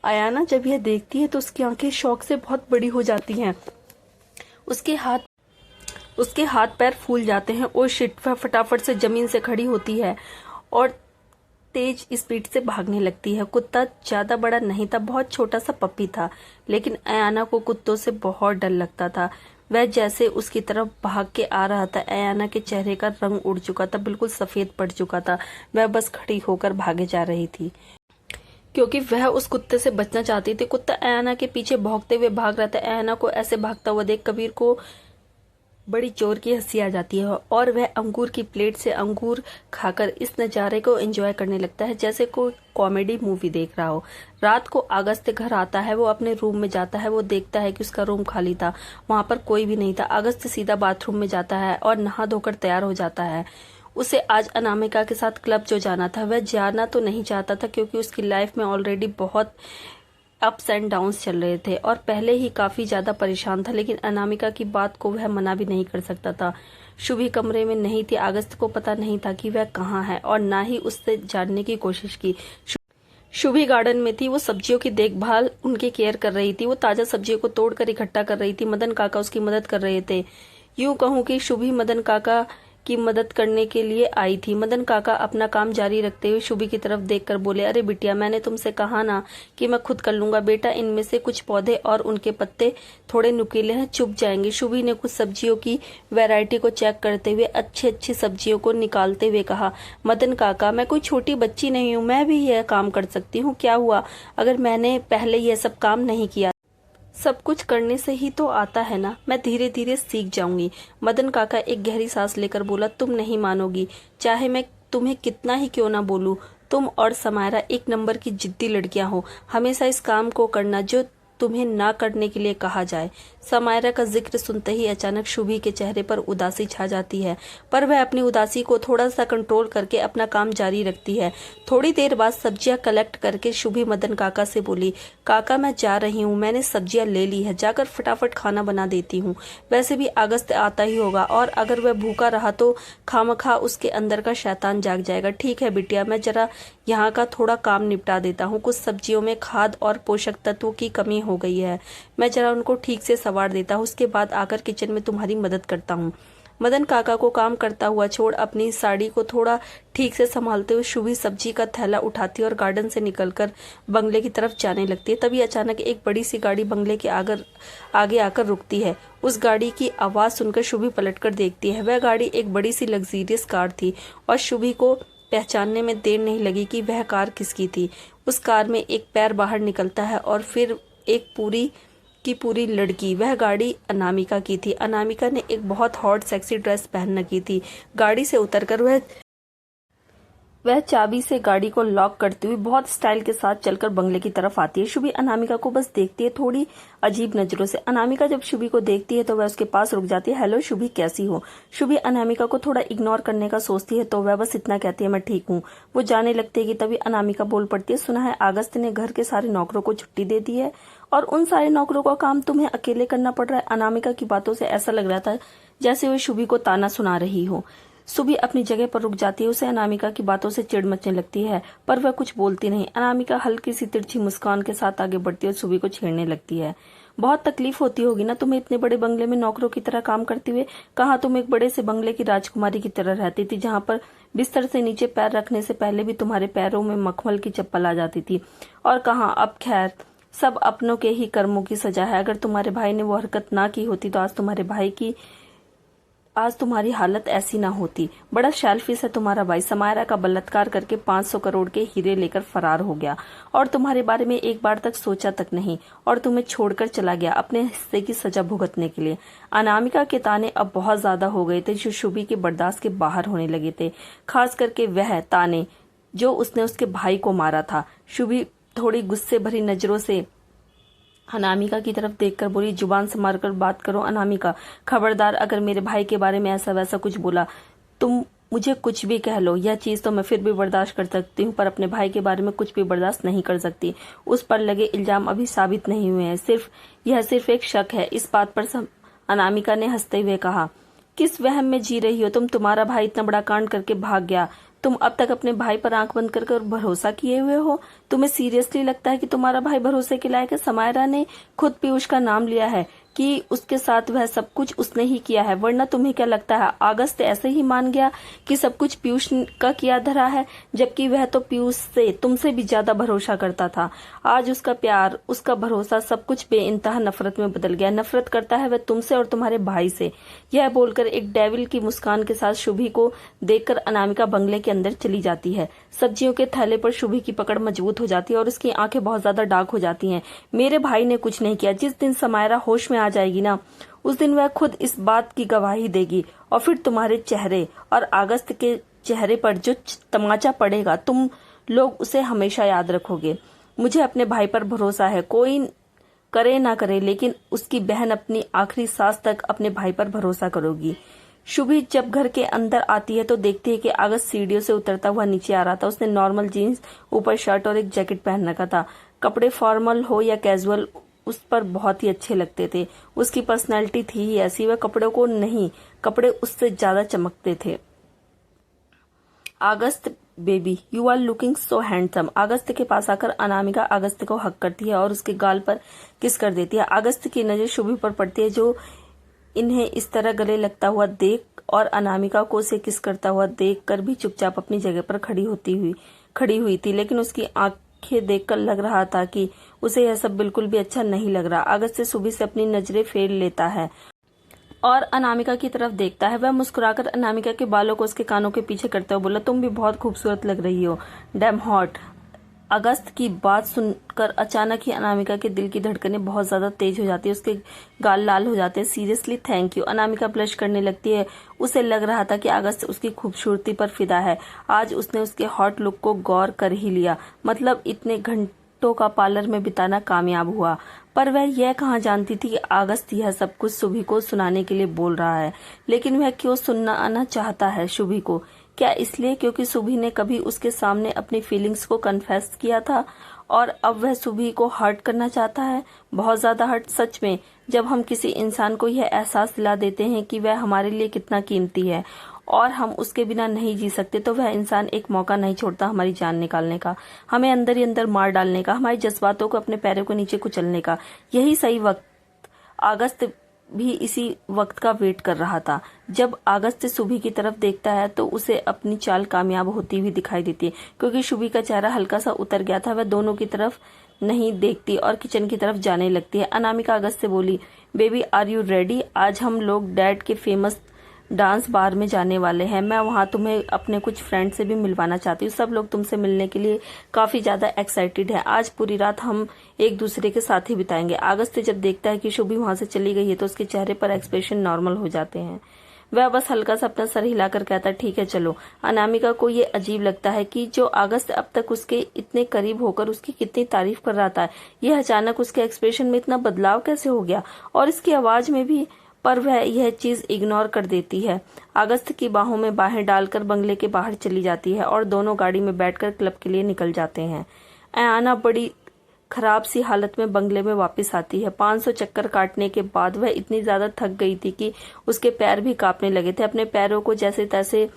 [SPEAKER 1] अयाना जब यह देखती है तो उसकी आंखें शौक से बहुत बड़ी हो जाती हैं। उसके हाथ पैर फूल जाते हैं। Oh shit! वह फटाफट से जमीन से खड़ी होती है और तेज स्पीड से भागने लगती है। कुत्ता ज्यादा बड़ा नहीं था, बहुत छोटा सा पप्पी था, लेकिन अयाना को कुत्तों से बहुत डर लगता था। वह जैसे उसकी तरफ भाग के आ रहा था, अयाना के चेहरे का रंग उड़ चुका था, बिल्कुल सफेद पड़ चुका था। वह बस खड़ी होकर भागे जा रही थी क्योंकि वह उस कुत्ते से बचना चाहती थी। कुत्ता अयाना के पीछे भौंकते हुए भाग रहा था। अयाना को ऐसे भागता हुआ देख कबीर को बड़ी जोर की हंसी आ जाती है और वह अंगूर की प्लेट से अंगूर खाकर इस नज़ारे को एंजॉय करने लगता है जैसे कोई कॉमेडी मूवी देख रहा हो। रात को अगस्त घर आता है। वो अपने रूम में जाता है। वो देखता है कि उसका रूम खाली था, वहां पर कोई भी नहीं था। अगस्त सीधा बाथरूम में जाता है और नहा धोकर तैयार हो जाता है। उसे आज अनामिका के साथ क्लब जो जाना था, वह जाना तो नहीं चाहता था क्योंकि उसकी लाइफ में ऑलरेडी बहुत अप्स एंड डाउन्स चल रहे थे और पहले ही काफी ज्यादा परेशान था, लेकिन अनामिका की बात को वह मना भी नहीं कर सकता था। शुभी कमरे में नहीं थी। अगस्त को पता नहीं था कि वह कहाँ है और ना ही उससे जानने की कोशिश की। शुभी गार्डन में थी। वो सब्जियों की देखभाल, उनकी केयर कर रही थी। वो ताजा सब्जियों को तोड़कर इकट्ठा कर रही थी। मदन काका उसकी मदद कर रहे थे। यूं कहूं कि शुभी मदन काका की मदद करने के लिए आई थी। मदन काका अपना काम जारी रखते हुए शुभी की तरफ देखकर बोले, अरे बिटिया, मैंने तुमसे कहा ना कि मैं खुद कर लूंगा। बेटा, इनमें से कुछ पौधे और उनके पत्ते थोड़े नुकीले हैं, चुभ जाएंगे। शुभी ने कुछ सब्जियों की वैरायटी को चेक करते हुए अच्छी अच्छी सब्जियों को निकालते हुए कहा, मदन काका, मैं कोई छोटी बच्ची नहीं हूँ, मैं भी यह काम कर सकती हूँ। क्या हुआ अगर मैंने पहले यह सब काम नहीं किया? सब कुछ करने से ही तो आता है ना, मैं धीरे धीरे सीख जाऊंगी। मदन काका एक गहरी सांस लेकर बोला, तुम नहीं मानोगी, चाहे मैं तुम्हें कितना ही क्यों ना बोलूं। तुम और समायरा एक नंबर की जिद्दी लड़कियां हो। हमेशा इस काम को करना जो तुम्हें ना करने के लिए कहा जाए। समायरा का जिक्र सुनते ही अचानक शुभी के चेहरे पर उदासी छा जाती है, पर वह अपनी उदासी को थोड़ा सा कंट्रोल करके अपना काम जारी रखती है। थोड़ी देर बाद सब्जियां कलेक्ट करके शुभी मदन काका से बोली, काका, मैं जा रही हूँ, मैंने सब्जियां ले ली है, जाकर फटाफट खाना बना देती हूँ। वैसे भी अगस्त आता ही होगा और अगर वह भूखा रहा तो खामखा उसके अंदर का शैतान जाग जाएगा। ठीक है बिटिया, मैं जरा यहाँ का थोड़ा काम निपटा देता हूँ। कुछ सब्जियों में खाद और पोषक तत्वों की कमी हो गई है, मैं जरा उनको ठीक से संवार देता हूँ, उसके बाद आकर किचन में तुम्हारी मदद करता हूँ। मदन काका को काम करता हुआ छोड़ अपनी साड़ी को थोड़ा ठीक से संभालते हुए शुभी सब्जी का थैला उठाती है और गार्डन से निकलकर बंगले की तरफ जाने लगती है। तभी अचानक एक बड़ी सी गाड़ी बंगले के आगे आकर रुकती है। उस गाड़ी की आवाज सुनकर शुभी पलटकर देखती है। वह गाड़ी एक बड़ी सी लग्जरियस कार थी और शुभी को पहचानने में देर नहीं लगी कि वह कार किसकी थी। उस कार में एक पैर बाहर निकलता है और फिर एक पूरी की पूरी लड़की। वह गाड़ी अनामिका की थी। अनामिका ने एक बहुत हॉट सेक्सी ड्रेस पहन रखी थी। गाड़ी से उतरकर वह चाबी से गाड़ी को लॉक करती हुई बहुत स्टाइल के साथ चलकर बंगले की तरफ आती है। शुभी अनामिका को बस देखती है थोड़ी अजीब नजरों से। अनामिका जब शुभी को देखती है तो वह उसके पास रुक जाती है। हेलो शुभी, कैसी हो? शुभी अनामिका को थोड़ा इग्नोर करने का सोचती है तो वह बस इतना कहती है, मैं ठीक हूँ। वो जाने लगती है कि तभी अनामिका बोल पड़ती है, सुना है अगस्त ने घर के सारे नौकरों को छुट्टी दे दी है और उन सारे नौकरों का काम तुम्हें अकेले करना पड़ रहा है। अनामिका की बातों से ऐसा लग रहा था जैसे वो शुभी को ताना सुना रही हो। शुभी अपनी जगह पर रुक जाती है। उसे अनामिका की बातों से चिढ़ मचने लगती है पर वह कुछ बोलती नहीं। अनामिका हल्की सी तिरछी मुस्कान के साथ आगे बढ़ती है और शुभी को छेड़ने लगती है। बहुत तकलीफ होती होगी ना तुम्हें इतने बड़े बंगले में नौकरों की तरह काम करते हुए। कहाँ तुम एक बड़े से बंगले की राजकुमारी की तरह रहती थी जहाँ पर बिस्तर से नीचे पैर रखने से पहले भी तुम्हारे पैरों में मखमल की चप्पल आ जाती थी। और कहाँ अब खैर सब अपनों के ही कर्मों की सजा है। अगर तुम्हारे भाई ने वो हरकत ना की होती तो आज तुम्हारी हालत ऐसी ना होती। बड़ा शेल्फिश है तुम्हारा भाई। समायरा का बलात्कार करके 500 करोड़ के हीरे लेकर फरार हो गया और तुम्हारे बारे में एक बार तक सोचा तक नहीं और तुम्हें छोड़कर चला गया अपने हिस्से की सजा भुगतने के लिए। अनामिका के ताने अब बहुत ज्यादा हो गए थे जो शुभी के बर्दाश्त के बाहर होने लगे थे, खास करके वह ताने जो उसने उसके भाई को मारा था। शुभी थोड़ी गुस्से भरी नजरों से अनामिका की तरफ देखकर बोली, जुबान संभाल कर बात करो अनामिका, खबरदार अगर मेरे भाई के बारे में ऐसा वैसा कुछ बोला। तुम मुझे कुछ भी कह लो, यह चीज तो मैं फिर भी बर्दाश्त कर सकती हूँ पर अपने भाई के बारे में कुछ भी बर्दाश्त नहीं कर सकती। उस पर लगे इल्जाम अभी साबित नहीं हुए हैं, यह सिर्फ एक शक है। इस बात पर अनामिका ने हंसते हुए कहा, किस वहम में जी रही हो तुम? तुम्हारा भाई इतना बड़ा कांड करके भाग गया, तुम अब तक अपने भाई पर आंख बंद कर भरोसा किए हुए हो? तुम्हें सीरियसली लगता है कि तुम्हारा भाई भरोसे के लायक है? समायरा ने खुद पीयूष का नाम लिया है कि उसके साथ वह सब कुछ उसने ही किया है, वरना तुम्हें क्या लगता है अगस्त ऐसे ही मान गया कि सब कुछ पीयूष का किया धरा है? जबकि वह तो पीयूष से तुमसे भी ज्यादा भरोसा करता था। आज उसका प्यार, उसका भरोसा सब कुछ बेइंतहा नफरत में बदल गया। नफरत करता है वह तुमसे और तुम्हारे भाई से। यह बोलकर एक डेविल की मुस्कान के साथ शुभी को देखकर अनामिका बंगले के अंदर चली जाती है। सब्जियों के थैले पर शुभी की पकड़ मजबूत हो जाती है और उसकी आंखें बहुत ज्यादा डार्क हो जाती हैं। मेरे भाई ने कुछ नहीं किया। जिस दिन समायरा होश में आ जाएगी ना, उस दिन वह खुद इस बात की गवाही देगी और फिर तुम्हारे चेहरे और अगस्त के चेहरे पर जो तमाचा पड़ेगा तुम लोग उसे हमेशा याद रखोगे। मुझे अपने भाई पर भरोसा है, कोई करे ना करे, लेकिन उसकी बहन अपनी आखिरी सांस तक अपने भाई पर भरोसा करोगी। शुभी जब घर के अंदर आती है तो देखती है कि अगस्त सीढ़ियों से उतरता हुआ नीचे आ रहा था। उसने नॉर्मल जीन्स, ऊपर शर्ट और एक जैकेट पहन रखा था। कपड़े फॉर्मल हो या कैजुअल उस पर बहुत ही अच्छे लगते थे। उसकी पर्सनैलिटी थी ही ऐसी, वह कपड़ों को नहीं, कपड़े उससे ज्यादा चमकते थे। August baby you are looking so handsome. August के पास आकर अनामिका अगस्त को हक करती है और उसके गाल पर किस कर देती है। अगस्त की नजर शुभी पर पड़ती है जो इन्हें इस तरह गले लगता हुआ देख और अनामिका को उसे किस करता हुआ देख कर भी चुपचाप अपनी जगह पर खड़ी हुई थी, लेकिन उसकी आंखें देखकर लग रहा था कि उसे यह सब बिल्कुल भी अच्छा नहीं लग रहा। अगस्त से शुभी से अपनी नजरें फेर लेता है और अनामिका की तरफ देखता है। वह मुस्कुराकर अनामिका के बालों को उसके कानों के पीछे करते हुए बोला, तुम भी बहुत खूबसूरत लग रही हो, डैम हॉट। अगस्त की बात सुनकर अचानक ही अनामिका के दिल की धड़कनें बहुत ज्यादा तेज हो जाती है, उसके गाल लाल हो जाते हैं। Seriously thank you. Anamika blush करने लगती है। उसे लग रहा था कि अगस्त उसकी खूबसूरती पर फिदा है। आज उसने उसके हॉट लुक को गौर कर ही लिया, मतलब इतने घंटों का पार्लर में बिताना कामयाब हुआ। पर वह यह कहाँ जानती थी कि अगस्त यह सब कुछ शुभी को सुनाने के लिए बोल रहा है। लेकिन वह क्यों सुनना चाहता है शुभी को? क्या इसलिए क्योंकि शुभी ने कभी उसके सामने अपनी फीलिंग्स को कन्फेस किया था और अब वह शुभी को हर्ट करना चाहता है? बहुत ज्यादा हर्ट। सच में जब हम किसी इंसान को यह एहसास दिला देते हैं कि वह हमारे लिए कितना कीमती है और हम उसके बिना नहीं जी सकते, तो वह इंसान एक मौका नहीं छोड़ता हमारी जान निकालने का, हमें अंदर ही अंदर मार डालने का, हमारे जज्बातों को अपने पैरों के नीचे कुचलने का। यही सही वक्त। अगस्त भी इसी वक्त का वेट कर रहा था। जब अगस्त शुभी की तरफ देखता है तो उसे अपनी चाल कामयाब होती हुई दिखाई देती है, क्योंकि शुभी का चेहरा हल्का सा उतर गया था। वह दोनों की तरफ नहीं देखती और किचन की तरफ जाने लगती है। अनामिका अगस्त से बोली, बेबी आर यू रेडी? आज हम लोग डैड के फेमस डांस बार में जाने वाले हैं। मैं वहां तुम्हें अपने कुछ फ्रेंड से भी मिलवाना चाहती हूँ। सब लोग तुमसे मिलने के लिए काफी ज्यादा एक्साइटेड है। आज पूरी रात हम एक दूसरे के साथ ही बिताएंगे। अगस्त जब देखता है कि शुभी वहां से चली गई है तो उसके चेहरे पर एक्सप्रेशन नॉर्मल हो जाते हैं। वह बस हल्का सा अपना सर हिलाकर कहता है, ठीक है चलो। अनामिका को ये अजीब लगता है कि जो अगस्त अब तक उसके इतने करीब होकर उसकी कितनी तारीफ कर रहा था, यह अचानक उसके एक्सप्रेशन में इतना बदलाव कैसे हो गया, और इसकी आवाज में भी। पर वह यह चीज इग्नोर कर देती है। अगस्त की बाहों में बाहें डालकर बंगले के बाहर चली जाती है और दोनों गाड़ी में बैठकर क्लब के लिए निकल जाते हैं। आना बड़ी खराब सी हालत में बंगले में वापस आती है। 500 चक्कर काटने के बाद वह इतनी ज्यादा थक गई थी कि उसके पैर भी कांपने लगे थे। अपने पैरों को जैसे तैसे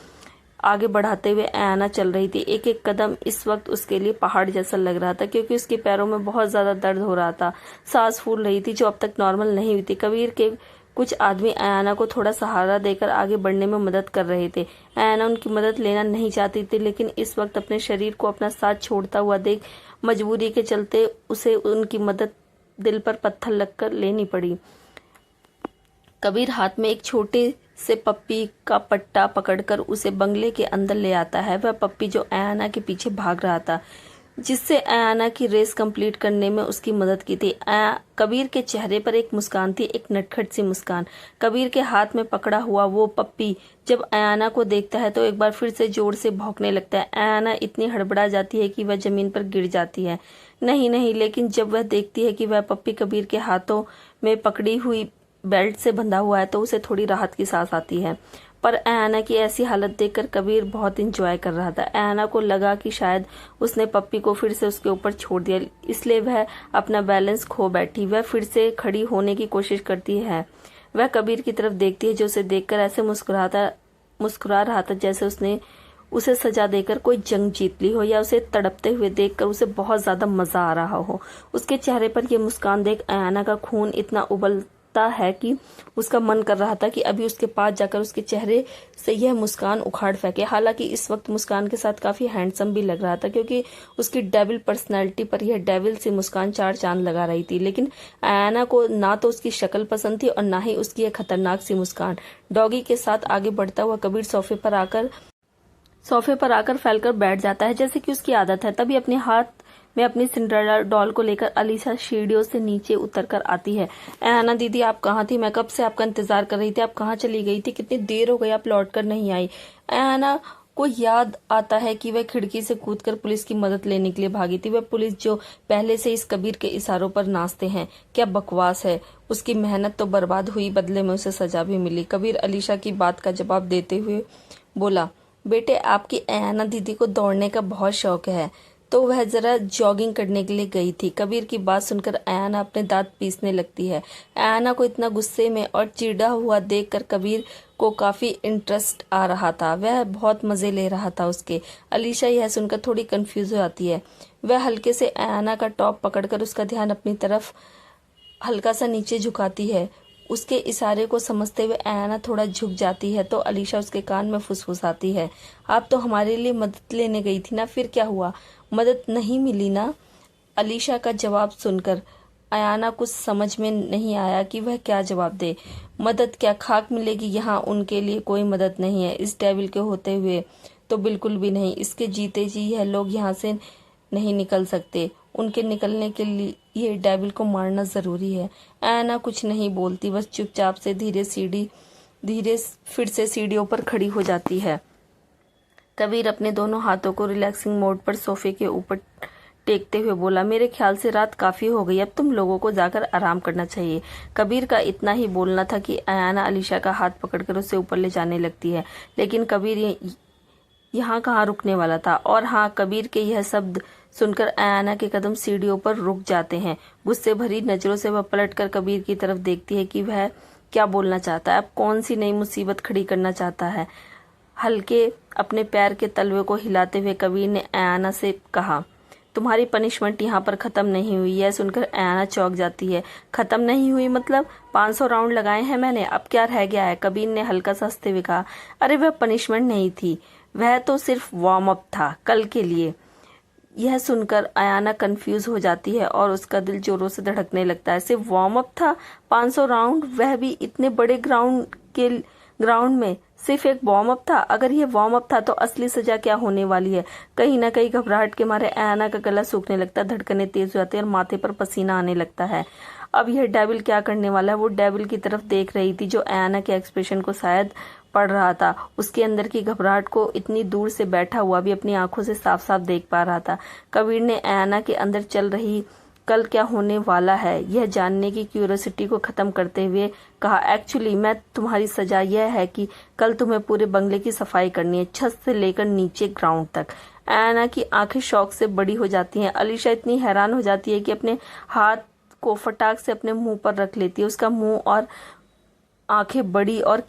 [SPEAKER 1] आगे बढ़ाते हुए आना चल रही थी। एक एक कदम इस वक्त उसके लिए पहाड़ जैसा लग रहा था, क्योंकि उसके पैरों में बहुत ज्यादा दर्द हो रहा था। सांस फूल रही थी जो अब तक नॉर्मल नहीं हुई थी। कबीर के कुछ आदमी आयाना को थोड़ा सहारा देकर आगे बढ़ने में मदद कर रहे थे। आयाना उनकी मदद लेना नहीं चाहती थी, लेकिन इस वक्त अपने शरीर को अपना साथ छोड़ता हुआ देख मजबूरी के चलते उसे उनकी मदद दिल पर पत्थर लगकर लेनी पड़ी। कबीर हाथ में एक छोटे से पप्पी का पट्टा पकड़कर उसे बंगले के अंदर ले आता है। वह पप्पी जो आयाना के पीछे भाग रहा था, जिससे आयाना की रेस कंप्लीट करने में उसकी मदद की थी। कबीर के चेहरे पर एक मुस्कान थी, एक नटखट सी मुस्कान। कबीर के हाथ में पकड़ा हुआ वो पप्पी जब आयाना को देखता है तो एक बार फिर से जोर से भौंकने लगता है। आयाना इतनी हड़बड़ा जाती है कि वह जमीन पर गिर जाती है। नहीं, लेकिन जब वह देखती है कि वह पप्पी कबीर के हाथों में पकड़ी हुई बेल्ट से बंधा हुआ है तो उसे थोड़ी राहत की सांस आती है। पर आयाना की ऐसी हालत देखकर कबीर बहुत इंजॉय कर रहा था। आयाना को लगा कि शायद उसने पप्पी को फिर से उसके ऊपर छोड़ दिया, इसलिए वह अपना बैलेंस खो बैठी। वह फिर से खड़ी होने की कोशिश करती है। वह कबीर की तरफ देखती है जो उसे देखकर ऐसे मुस्कुरा रहा था जैसे उसने उसे सजा देकर कोई जंग जीत ली हो, या उसे तड़पते हुए देखकर उसे बहुत ज्यादा मजा आ रहा हो। उसके चेहरे पर यह मुस्कान देख आयाना का खून इतना उबलता है कि उसका मन कर रहा था कि अभी उसके पास जाकर उसके चेहरे से यह मुस्कान उखाड़ फेंके। हालांकि इस वक्त मुस्कान के साथ काफी हैंडसम भी लग रहा था, क्योंकि उसकी डेविल पर्सनैलिटी पर यह डेविल सी मुस्कान चार चांद लगा रही थी। लेकिन आयाना को ना तो उसकी शक्ल पसंद थी और ना ही उसकी यह खतरनाक सी मुस्कान। डॉगी के साथ आगे बढ़ता हुआ कबीर सोफे पर आकर फैलकर बैठ जाता है जैसे कि उसकी आदत है। तभी अपने हाथ में अपनी सिंड्रेला डॉल को लेकर अलीशा सीढ़ियों से नीचे उतर कर आती है। आना दीदी, आप कहाँ थी? मैं कब से आपका इंतजार कर रही थी। आप कहाँ चली गई थी? कितनी देर हो गई, आप लौट कर नहीं आई। आना को याद आता है कि वह खिड़की से कूदकर पुलिस की मदद लेने के लिए भागी थी। वह पुलिस जो पहले से इस कबीर के इशारों पर नाचते हैं। क्या बकवास है। उसकी मेहनत तो बर्बाद हुई, बदले में उसे सजा भी मिली। कबीर अलीशा की बात का जवाब देते हुए बोला, बेटे आपकी आयाना दीदी को दौड़ने का बहुत शौक है, तो वह जरा जॉगिंग करने के लिए गई थी। कबीर की बात सुनकर अयाना अपने दांत पीसने लगती है। अयाना को इतना गुस्से में और चिढ़ा हुआ देखकर कबीर को काफी इंटरेस्ट आ रहा था। वह बहुत मजे ले रहा था उसके। अलीशा यह सुनकर थोड़ी कंफ्यूज हो जाती है। वह हल्के से अयाना का टॉप पकड़कर उसका ध्यान अपनी तरफ हल्का सा नीचे झुकाती है। उसके इशारे को समझते हुए अयाना थोड़ा झुक जाती है तो अलीशा उसके कान में फुसफुसाती है, आप तो हमारे लिए मदद लेने गई थी ना, फिर क्या हुआ? मदद नहीं मिली ना? अलीशा का जवाब सुनकर अयाना कुछ समझ में नहीं आया कि वह क्या जवाब दे। मदद क्या, खाक मिलेगी? यहाँ उनके लिए कोई मदद नहीं है, इस डेविल के होते हुए तो बिल्कुल भी नहीं। इसके जीते जी यह लोग यहाँ से नहीं निकल सकते। उनके निकलने के लिए ये डेविल को मारना जरूरी है। अयाना कुछ नहीं बोलती, बस चुपचाप से धीरे फिर से सीढ़ियों पर खड़ी हो जाती है। कबीर अपने दोनों हाथों को रिलैक्सिंग मोड पर सोफे के ऊपर टेकते हुए बोला, मेरे ख्याल से रात काफी हो गई, अब तुम लोगों को जाकर आराम करना चाहिए। कबीर का इतना ही बोलना था कि अयाना अलीशा का हाथ पकड़कर उसे ऊपर ले जाने लगती है, लेकिन कबीर यहाँ कहाँ रुकने वाला था। और हाँ, कबीर के यह शब्द सुनकर अयाना के कदम सीढ़ियों पर रुक जाते हैं। गुस्से भरी नजरों से वह पलटकर कबीर की तरफ देखती है कि वह क्या बोलना चाहता है, अब कौन सी नई मुसीबत खड़ी करना चाहता है। हल्के अपने पैर के तलवे को हिलाते हुए कबीर ने अयाना से कहा, तुम्हारी पनिशमेंट यहाँ पर खत्म नहीं हुई। यह सुनकर अयाना चौंक जाती है। खत्म नहीं हुई मतलब? 500 राउंड लगाए हैं मैंने, अब क्या रह गया है? कबीर ने हल्का सा हंसते हुए कहा, अरे वह पनिशमेंट नहीं थी, वह तो सिर्फ वार्म अप था कल के लिए। यह सुनकर अयाना कंफ्यूज हो जाती है और उसका दिल जोरों से धड़कने लगता है। सिर्फ वार्म अप था? 500 राउंड, वह भी इतने बड़े ग्राउंड में सिर्फ एक वार्म अप था? अगर ये वार्म अप था तो असली सजा क्या होने वाली है? कहीं ना कहीं घबराहट के मारे अयाना का गला सूखने लगता है, धड़कनें तेज हो जाती है और माथे पर पसीना आने लगता है। अब यह डेविल क्या करने वाला है? वो डेविल की तरफ देख रही थी जो अयाना के एक्सप्रेशन को शायद पढ़ रहा था। उसके अंदर की घबराहट को इतनी दूर से बैठा हुआ भी अपनी आंखों से साफ साफ देख पा रहा था। कबीर ने अयाना के अंदर चल रही कल क्या होने वाला है यह जानने की क्यूरियोसिटी को खत्म करते हुए कहा, एक्चुअली मैं तुम्हारी सजा यह है कि कल तुम्हें पूरे बंगले की सफाई करनी है, छत से लेकर नीचे ग्राउंड तक। अयाना की आंखें शौक से बड़ी हो जाती हैं। अलीशा इतनी हैरान हो जाती है कि अपने हाथ को फटाक से अपने मुंह पर रख लेती है। उसका मुंह और आंखें बड़ी और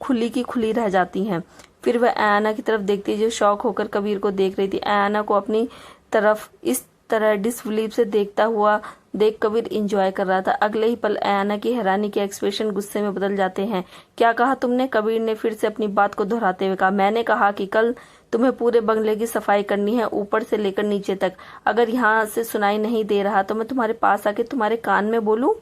[SPEAKER 1] खुली की खुली रह जाती हैं। फिर वह अयाना की तरफ देखती है जो शौक होकर कबीर को देख रही थी। अयाना को अपनी तरफ इस तरह डिसबिलीव से देखता हुआ देख कबीर एंजॉय कर रहा था। अगले ही पल अयाना की हैरानी के एक्सप्रेशन गुस्से में बदल जाते हैं। क्या कहा तुमने? कबीर ने फिर से अपनी बात को दोहराते हुए कहा, मैंने कहा कि कल तुम्हें पूरे बंगले की सफाई करनी है, ऊपर से लेकर नीचे तक। अगर यहाँ से सुनाई नहीं दे रहा तो मैं तुम्हारे पास आके तुम्हारे कान में बोलूं?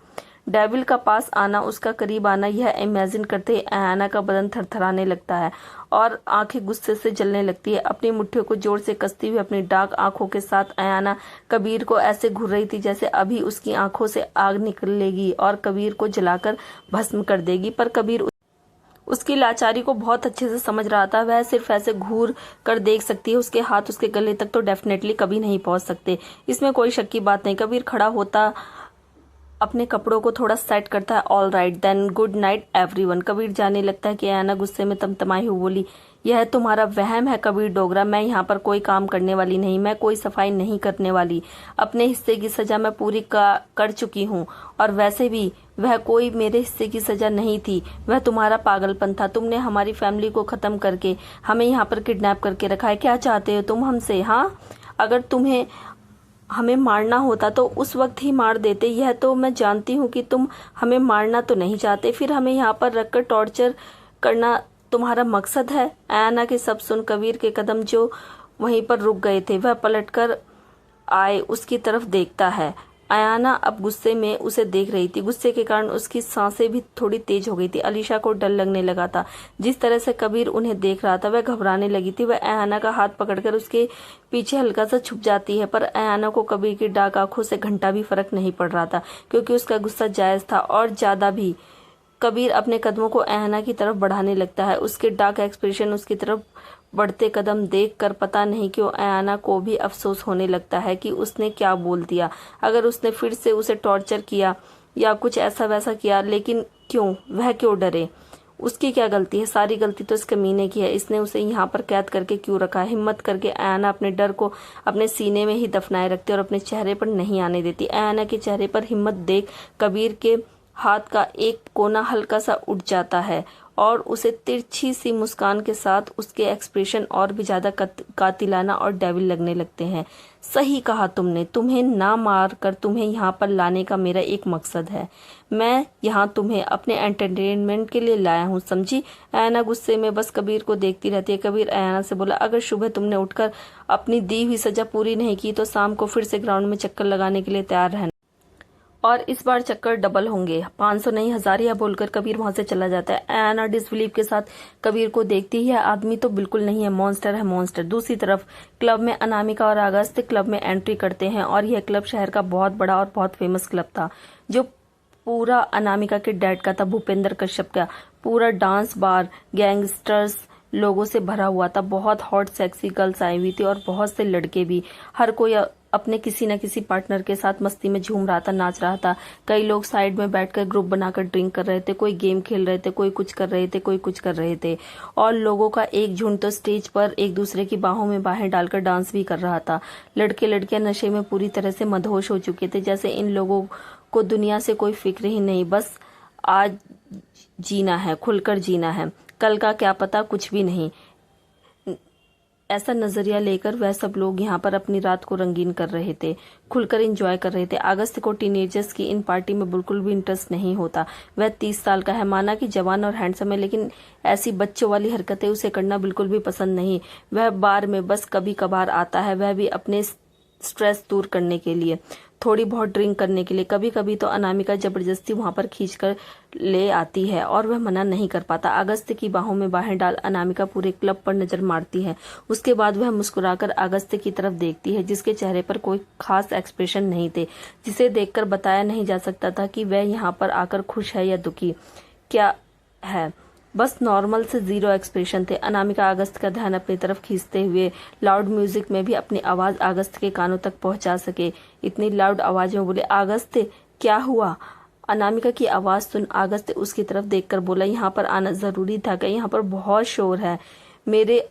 [SPEAKER 1] डेविल का पास आना, उसका करीब आना, यह इमेजिन करते ही अयाना का बदन थरथराने लगता है और आंखें गुस्से से जलने लगती है। अपनी मुट्ठियों को जोर से कसती हुई अपनी डार्क आंखों के साथ अयाना कबीर को ऐसे घूर रही थी जैसे अभी उसकी आंखों से आग निकलेगी और कबीर को जलाकर भस्म कर देगी। पर कबीर उसकी लाचारी को बहुत अच्छे से समझ रहा था। वह सिर्फ ऐसे घूर कर देख सकती है, उसके हाथ उसके गले तक तो डेफिनेटली कभी नहीं पहुंच सकते, इसमें कोई शक की बात नहीं। कबीर खड़ा होता, अपने कपड़ों को थोड़ा सेट करता है, all right then, good night everyone. Kabir जाने लगता है कि अयाना गुस्से में तमतमाई हुई बोली, यह तुम्हारा वहम है कबीर डोगरा, मैं यहाँ पर कोई काम करने वाली नहीं, मैं कोई सफाई नहीं करने वाली। अपने हिस्से की सजा मैं पूरी कर चुकी हूँ और वैसे भी वह कोई मेरे हिस्से की सजा नहीं थी, वह तुम्हारा पागलपन था। तुमने हमारी फैमिली को खत्म करके हमें यहाँ पर किडनैप करके रखा है। क्या चाहते हो तुम हमसे? हाँ, अगर तुम्हें हमें मारना होता तो उस वक्त ही मार देते। यह तो मैं जानती हूँ कि तुम हमें मारना तो नहीं चाहते, फिर हमें यहाँ पर रखकर टॉर्चर करना तुम्हारा मकसद है। अयाना के सब सुन कबीर के कदम जो वहीं पर रुक गए थे वह पलटकर आए उसकी तरफ देखता है। अयाना अब गुस्से में उसे देख रही थी। गुस्से के कारण उसकी सांसें भी थोड़ी तेज हो गई थी। अलीशा को डर लगने लगा था। जिस तरह से कबीर उन्हें देख रहा था वह घबराने लगी थी। वह अयाना का हाथ पकड़कर उसके पीछे हल्का सा छुप जाती है, पर अयाना को कबीर की डार्क आंखों से घंटा भी फर्क नहीं पड़ रहा था क्योंकि उसका गुस्सा जायज था और ज्यादा भी। कबीर अपने कदमों को अयाना की तरफ बढ़ाने लगता है। उसके डार्क एक्सप्रेशन, उसकी तरफ बढ़ते कदम देखकर पता नहीं क्यों अयाना को भी अफसोस होने लगता है कि उसने क्या बोल दिया। अगर उसने फिर से उसे टॉर्चर किया या कुछ ऐसा वैसा किया, लेकिन क्यों? वह क्यों डरे? उसकी क्या गलती है? सारी गलती तो इस कमीने की है। इसने उसे यहाँ पर कैद करके क्यों रखा है? हिम्मत करके अयाना अपने डर को अपने सीने में ही दफनाए रखती है और अपने चेहरे पर नहीं आने देती। अयाना के चेहरे पर हिम्मत देख कबीर के हाथ का एक कोना हल्का सा उठ जाता है और उसे तिरछी सी मुस्कान के साथ उसके एक्सप्रेशन और भी ज्यादा कातिलाना और डेविल लगने लगते हैं। सही कहा तुमने, तुम्हें ना मार कर तुम्हें यहाँ पर लाने का मेरा एक मकसद है। मैं यहाँ तुम्हें अपने एंटरटेनमेंट के लिए लाया हूँ, समझी? अयाना गुस्से में बस कबीर को देखती रहती है। कबीर अयाना से बोला, अगर सुबह तुमने उठकर अपनी दी हुई सजा पूरी नहीं की तो शाम को फिर से ग्राउंड में चक्कर लगाने के लिए तैयार रहना, और इस बार चक्कर डबल होंगे, 500 नहीं 1000। यह बोलकर कबीर वहां से चला जाता है। अयाना डिसबिलीव के साथ कबीर को देखती है। आदमी तो बिल्कुल नहीं है, मॉन्स्टर है, मॉन्स्टर। दूसरी तरफ क्लब में अनामिका और अगस्त क्लब में एंट्री करते हैं और यह क्लब शहर का बहुत बड़ा और बहुत फेमस क्लब था, जो पूरा अनामिका के डैड का था, भूपेंद्र कश्यप का। पूरा डांस बार गैंगस्टर्स लोगों से भरा हुआ था। बहुत हॉट सेक्सी गर्ल्स आई हुई थी और बहुत से लड़के भी। हर कोई अपने किसी न किसी पार्टनर के साथ मस्ती में झूम रहा था, नाच रहा था। कई लोग साइड में बैठकर ग्रुप बनाकर ड्रिंक कर रहे थे, कोई गेम खेल रहे थे, कोई कुछ कर रहे थे, कोई कुछ कर रहे थे। और लोगों का एक झुंड तो स्टेज पर एक दूसरे की बाहों में बाहें डालकर डांस भी कर रहा था। लड़के लड़कियां नशे में पूरी तरह से मदहोश हो चुके थे, जैसे इन लोगों को दुनिया से कोई फिक्र ही नहीं, बस आज जीना है, खुलकर जीना है, कल का क्या पता, कुछ भी नहीं। ऐसा नजरिया लेकर वह सब लोग यहाँ पर अपनी रात को रंगीन कर रहे थे, खुलकर एंजॉय कर रहे थे। अगस्त को टीनेजर्स की इन पार्टी में बिल्कुल भी इंटरेस्ट नहीं होता। वह 30 साल का है, माना कि जवान और हैंडसम है, लेकिन ऐसी बच्चों वाली हरकतें उसे करना बिल्कुल भी पसंद नहीं। वह बार में बस कभी कभार आता है, वह भी अपने स्ट्रेस दूर करने के लिए, थोड़ी बहुत ड्रिंक करने के लिए। कभी कभी तो अनामिका जबरदस्ती वहां पर खींचकर ले आती है और वह मना नहीं कर पाता। अगस्त की बाहों में बाहें डाल अनामिका पूरे क्लब पर नजर मारती है। उसके बाद वह मुस्कुराकर अगस्त की तरफ देखती है, जिसके चेहरे पर कोई खास एक्सप्रेशन नहीं थे, जिसे देखकर बताया नहीं जा सकता था कि वह यहाँ पर आकर खुश है या दुखी। क्या है, बस नॉर्मल से 0 एक्सप्रेशन थे। अनामिका अगस्त का ध्यान अपनी तरफ खींचते हुए लाउड म्यूजिक में भी अपनी आवाज अगस्त के कानों तक पहुंचा सके, इतनी लाउड आवाज में बोले, अगस्त क्या हुआ? अनामिका की आवाज सुन अगस्त उसकी तरफ देखकर बोला, यहाँ पर आना जरूरी था क्या? यहाँ पर बहुत शोर है, मेरे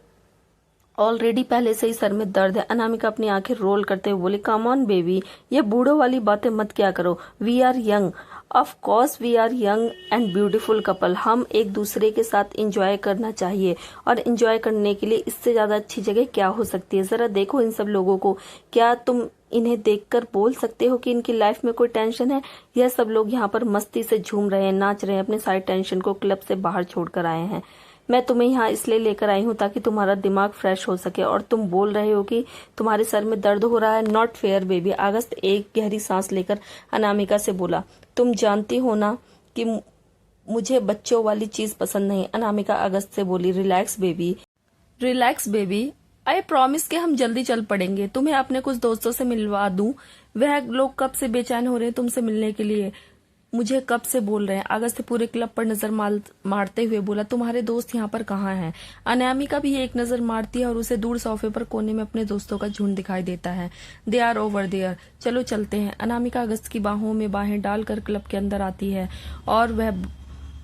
[SPEAKER 1] ऑलरेडी पहले से ही सर में दर्द है। अनामिका अपनी आंखें रोल करते हुए बोली, कम ऑन बेबी, ये बूढ़ों वाली बातें मत क्या करो। We are young, of course we are young and beautiful couple. हम एक दूसरे के साथ एंजॉय करना चाहिए, और एंजॉय करने के लिए इससे ज्यादा अच्छी जगह क्या हो सकती है? जरा देखो इन सब लोगों को, क्या तुम इन्हें देखकर बोल सकते हो कि इनकी लाइफ में कोई टेंशन है? यह सब लोग यहाँ पर मस्ती से झूम रहे हैं, नाच रहे हैं, अपने सारे टेंशन को क्लब से बाहर छोड़कर आए हैं। मैं तुम्हें यहाँ इसलिए लेकर आई हूँ ताकि तुम्हारा दिमाग फ्रेश हो सके, और तुम बोल रहे हो कि तुम्हारे सर में दर्द हो रहा है। Not fair baby. अगस्त एक गहरी सांस लेकर अनामिका से बोला, तुम जानती हो ना कि मुझे बच्चों वाली चीज पसंद नहीं। अनामिका अगस्त से बोली, relax baby, relax baby, I promise कि हम जल्दी चल पड़ेंगे। तुम्हें अपने कुछ दोस्तों से मिलवा दूं, वह लोग कब से बेचैन हो रहे हैं तुमसे मिलने के लिए, मुझे कब से बोल रहे हैं। अगस्त पूरे क्लब पर नजर मारते हुए बोला, तुम्हारे दोस्त यहाँ पर कहाँ हैं? अनामिका भी एक नजर मारती है और उसे दूर सोफे पर कोने में अपने दोस्तों का झुंड दिखाई देता है। दे आर ओवर देयर, चलो चलते हैं। अनामिका अगस्त की बाहों में बाहें डालकर क्लब के अंदर आती है और वह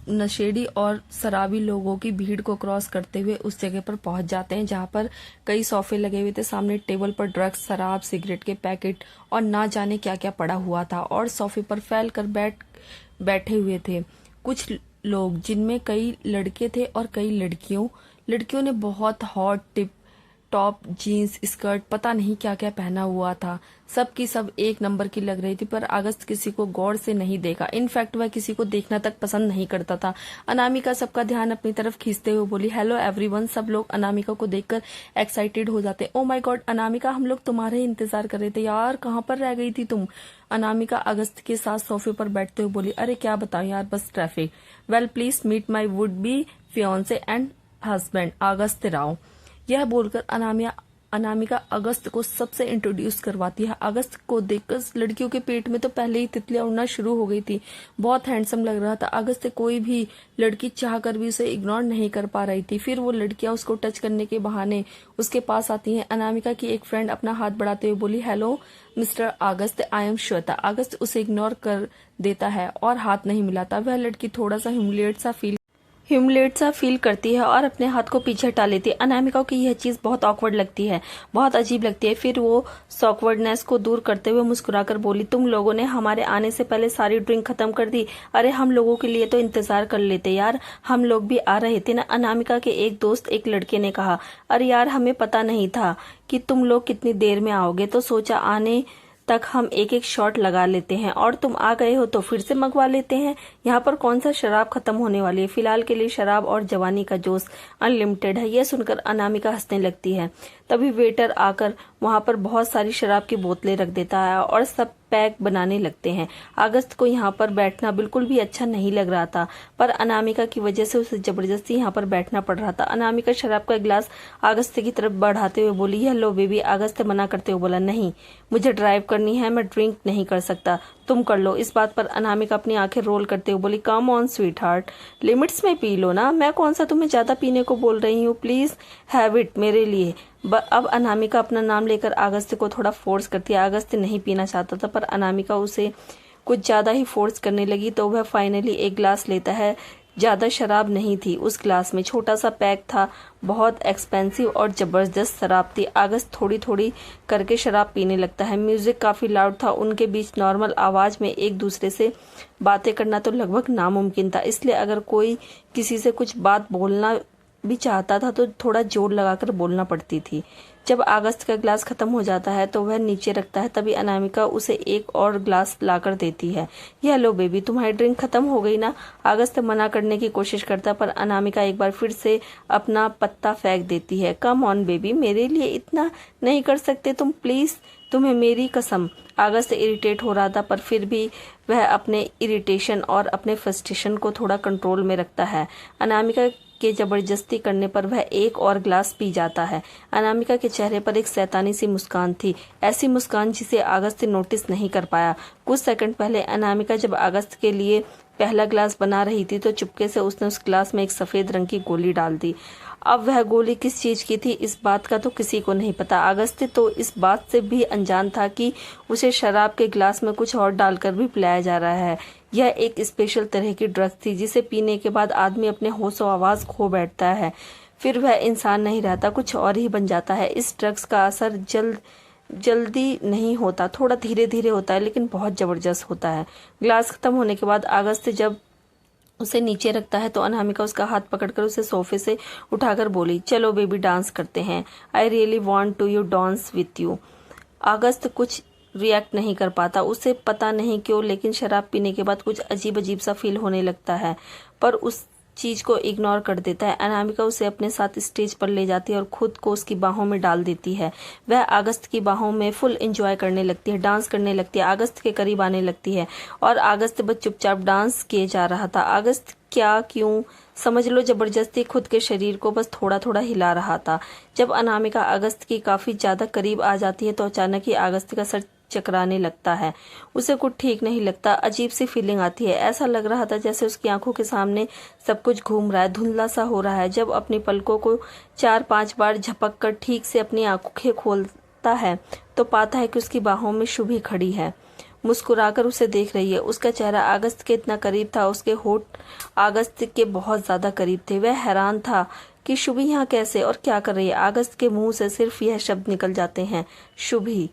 [SPEAKER 1] नशेड़ी और शराबी लोगों की भीड़ को क्रॉस करते हुए उस जगह पर पहुंच जाते हैं जहां पर कई सोफे लगे हुए थे। सामने टेबल पर ड्रग्स, शराब, सिगरेट के पैकेट और ना जाने क्या क्या पड़ा हुआ था, और सोफे पर फैल कर बैठे हुए थे कुछ लोग, जिनमें कई लड़के थे और कई लड़कियों ने बहुत hot tip top, jeans, skirt, पता नहीं क्या क्या पहना हुआ था। सब की सब एक नंबर की लग रही थी, पर अगस्त किसी को गौर से नहीं देखा। इनफैक्ट वह किसी को देखना तक पसंद नहीं करता था। अनामिका सबका ध्यान अपनी तरफ खींचते हुए बोली, हेलो एवरीवन। सब लोग अनामिका को देखकर एक्साइटेड हो जाते। ओ माय गॉड अनामिका, हम लोग तुम्हारे इंतजार कर रहे थे यार, कहाँ पर रह गई थी तुम? अनामिका अगस्त के साथ सोफे पर बैठते हुए बोली, अरे क्या बताऊं यार, बस traffic. Well please meet my would be fiance and husband August Rao. यह बोलकर अनामिका अगस्त को सबसे इंट्रोड्यूस करवाती है। अगस्त को देखकर लड़कियों के पेट में तो पहले ही तितलियां उड़ना शुरू हो गई थी। बहुत हैंडसम लग रहा था। अगस्त से कोई भी लड़की चाह कर भी उसे इग्नोर नहीं कर पा रही थी। फिर वो लड़कियां उसको टच करने के बहाने उसके पास आती हैं। अनामिका की एक फ्रेंड अपना हाथ बढ़ाते हुए बोली, hello mister August, I am Shweta. August उसे इग्नोर कर देता है और हाथ नहीं मिलाता। वह लड़की थोड़ा सा ह्यूमिलिएट सा फील ह्यूमिलेट सा फील करती है और अपने हाथ को पीछे हटा लेती है। अनामिका को यह चीज बहुत ऑकवर्ड लगती है, बहुत अजीब लगती है। फिर वो ऑकवर्डनेस को दूर करते हुए मुस्कुराकर बोली, तुम लोगों ने हमारे आने से पहले सारी ड्रिंक खत्म कर दी। अरे हम लोगों के लिए तो इंतजार कर लेते यार, हम लोग भी आ रहे थे ना। अनामिका के एक दोस्त एक लड़के ने कहा, अरे यार हमें पता नहीं था कि तुम लोग कितनी देर में आओगे, तो सोचा आने तक हम एक एक शॉट लगा लेते हैं, और तुम आ गए हो तो फिर से मंगवा लेते हैं। यहाँ पर कौन सा शराब खत्म होने वाली है, फिलहाल के लिए शराब और जवानी का जोश अनलिमिटेड है। यह सुनकर अनामिका हंसने लगती है। तभी वेटर आकर वहां पर बहुत सारी शराब की बोतलें रख देता है और सब पैक बनाने लगते हैं। अगस्त को यहाँ पर बैठना बिल्कुल भी अच्छा नहीं लग रहा था, पर अनामिका की वजह से उसे जबरदस्ती यहाँ पर बैठना पड़ रहा था। अनामिका शराब का गिलास अगस्त की तरफ बढ़ाते हुए बोली, हेलो बेबी। अगस्त मना करते हुए बोला, नहीं मुझे ड्राइव करनी है, मैं ड्रिंक नहीं कर सकता, तुम कर लो। इस बात पर अनामिका अपनी आंखें रोल करते हुए बोली, come on sweet heart, limits में पी लो ना, मैं कौन सा तुम्हें ज्यादा पीने को बोल रही हूँ, प्लीज हैव इट मेरे लिए। अब अनामिका अपना नाम लेकर अगस्त को थोड़ा फोर्स करती है। अगस्त नहीं पीना चाहता था, पर अनामिका उसे कुछ ज्यादा ही फोर्स करने लगी, तो वह फाइनली एक ग्लास लेता है। ज्यादा शराब नहीं थी उस ग्लास में, छोटा सा पैक था, बहुत एक्सपेंसिव और जबरदस्त शराब थी। अगस्त थोड़ी थोड़ी करके शराब पीने लगता है। म्यूजिक काफी लाउड था, उनके बीच नॉर्मल आवाज में एक दूसरे से बातें करना तो लगभग नामुमकिन था, इसलिए अगर कोई किसी से कुछ बात बोलना भी चाहता था तो थोड़ा जोर लगाकर बोलना पड़ती थी। जब अगस्त का ग्लास खत्म हो जाता है तो वह नीचे रखता है, तभी अनामिका उसे एक और ग्लास लाकर देती है। ये लो बेबी, तुम्हारी ड्रिंक खत्म हो गई ना। अगस्त मना करने की कोशिश करता है, पर अनामिका एक बार फिर से अपना पत्ता फेंक देती है। कम ऑन बेबी, मेरे लिए इतना नहीं कर सकते तुम प्लीज, तुम्हें मेरी कसम। अगस्त इरिटेट हो रहा था, पर फिर भी वह अपने इरिटेशन और अपने फ्रस्ट्रेशन को थोड़ा कंट्रोल में रखता है। अनामिका के जबरदस्ती करने पर वह एक और ग्लास पी जाता है। अनामिका के चेहरे पर एक शैतानी सी मुस्कान थी, ऐसी मुस्कान जिसे अगस्त नोटिस नहीं कर पाया। कुछ सेकंड पहले अनामिका जब अगस्त के लिए पहला ग्लास बना रही थी तो चुपके से उसने उस ग्लास में एक सफेद रंग की गोली डाल दी। अब वह गोली किस चीज की थी इस बात का तो किसी को नहीं पता। अगस्त तो इस बात से भी अनजान था कि उसे शराब के ग्लास में कुछ और डालकर भी पिलाया जा रहा है। यह एक स्पेशल तरह की ड्रग थी जिसे पीने के बाद आदमी अपने होश और आवाज खो बैठता है, फिर वह इंसान नहीं रहता, कुछ और ही बन जाता है। इस ड्रग्स का असर जल्दी नहीं होता, थोड़ा धीरे धीरे होता है, लेकिन बहुत जबरदस्त होता है। ग्लास खत्म होने के बाद अगस्त जब उसे नीचे रखता है तो अनामिका उसका हाथ पकड़कर उसे सोफे से उठाकर बोली, चलो बेबी डांस करते हैं, I really want to you dance with you. August कुछ रिएक्ट नहीं कर पाता, उसे पता नहीं क्यों, लेकिन शराब पीने के बाद कुछ अजीब अजीब सा फील होने लगता है, पर उस चीज को इग्नोर कर देता है। अनामिका उसे अपने साथ स्टेज पर ले जाती है और खुद को उसकी बाहों में डाल देती है। वह अगस्त की बाहों में फुल एंजॉय करने लगती है, डांस करने लगती है, अगस्त के करीब आने लगती है, और अगस्त बस चुपचाप डांस किए जा रहा था। अगस्त क्या क्यों समझ लो जबरदस्ती खुद के शरीर को बस थोड़ा थोड़ा हिला रहा था। जब अनामिका अगस्त की काफी ज्यादा करीब आ जाती है तो अचानक ही अगस्त का सर चकराने लगता है। उसे कुछ ठीक नहीं लगता, अजीब सी फीलिंग आती है। ऐसा लग रहा था जैसे उसकी आंखों के सामने सब कुछ घूम रहा है, धुंधला सा हो रहा है। जब अपनी पलकों को 4-5 बार झपक कर ठीक से अपनी आंखें खोलता है तो पाता है कि उसकी बाहों में शुभी खड़ी है, मुस्कुराकर उसे देख रही है। उसका चेहरा अगस्त के इतना करीब था, उसके होठ अगस्त के बहुत ज्यादा करीब थे। वह हैरान था कि शुभी यहाँ कैसे और क्या कर रही है। अगस्त के मुंह से सिर्फ यह शब्द निकल जाते हैं, शुभी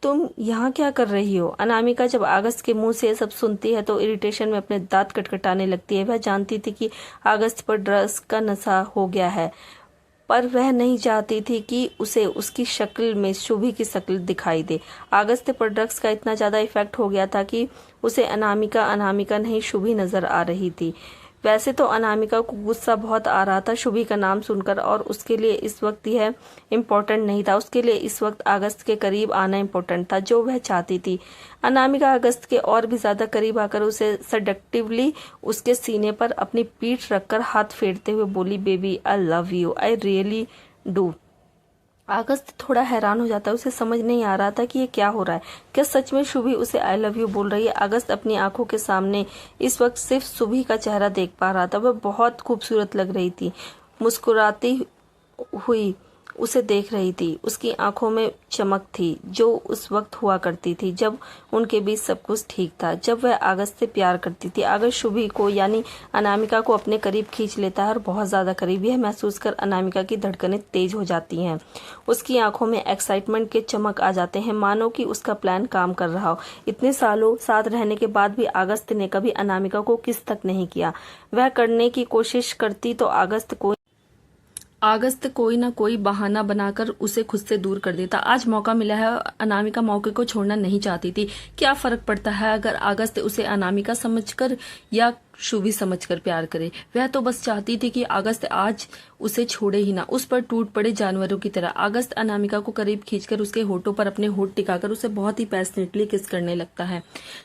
[SPEAKER 1] तुम यहाँ क्या कर रही हो। अनामिका जब अगस्त के मुंह से ये सब सुनती है तो इरिटेशन में अपने दांत कटकटाने लगती है। वह जानती थी कि अगस्त पर ड्रग्स का नशा हो गया है, पर वह नहीं चाहती थी कि उसे उसकी शक्ल में शुभी की शक्ल दिखाई दे। अगस्त पर ड्रग्स का इतना ज्यादा इफेक्ट हो गया था कि उसे अनामिका नहीं शुभी नजर आ रही थी। वैसे तो अनामिका को गुस्सा बहुत आ रहा था शुभी का नाम सुनकर, और उसके लिए इस वक्त यह इम्पोर्टेंट नहीं था। उसके लिए इस वक्त अगस्त के करीब आना इम्पोर्टेंट था, जो वह चाहती थी। अनामिका अगस्त के और भी ज्यादा करीब आकर उसे सडक्टिवली उसके सीने पर अपनी पीठ रखकर हाथ फेरते हुए बोली, baby I love you, I really do. August थोड़ा हैरान हो जाता है, उसे समझ नहीं आ रहा था कि ये क्या हो रहा है। क्या सच में शुभी उसे आई लव यू बोल रही है। अगस्त अपनी आंखों के सामने इस वक्त सिर्फ शुभी का चेहरा देख पा रहा था। वह बहुत खूबसूरत लग रही थी, मुस्कुराती हुई उसे देख रही थी। उसकी आंखों में चमक थी जो उस वक्त हुआ करती थी जब उनके बीच सब कुछ ठीक था, जब वह अगस्त से प्यार करती थी। अगस्त शुभी को यानी अनामिका को अपने करीब खींच लेता है और बहुत ज्यादा करीब। यह महसूस कर अनामिका की धड़कनें तेज हो जाती हैं। उसकी आंखों में एक्साइटमेंट के चमक आ जाते हैं, मानो कि उसका प्लान काम कर रहा हो। इतने सालों साथ रहने के बाद भी अगस्त ने कभी अनामिका को किस तक नहीं किया। वह करने की कोशिश करती तो अगस्त कोई ना कोई बहाना बनाकर उसे खुद से दूर कर देता। आज मौका मिला है, अनामिका मौके को छोड़ना नहीं चाहती थी। क्या फर्क पड़ता है अगर अगस्त उसे अनामिका समझकर या शुभी समझकर प्यार करे। वह तो बस चाहती थी कि अगस्त आज उसे छोड़े ही ना, उस पर टूट पड़े जानवरों की तरह। अगस्त अनामिका को करीब खींचकर उसके होठों पर अपने होठ टिकाकर उसे बहुत ही पैशनेटली किस करने लगता है।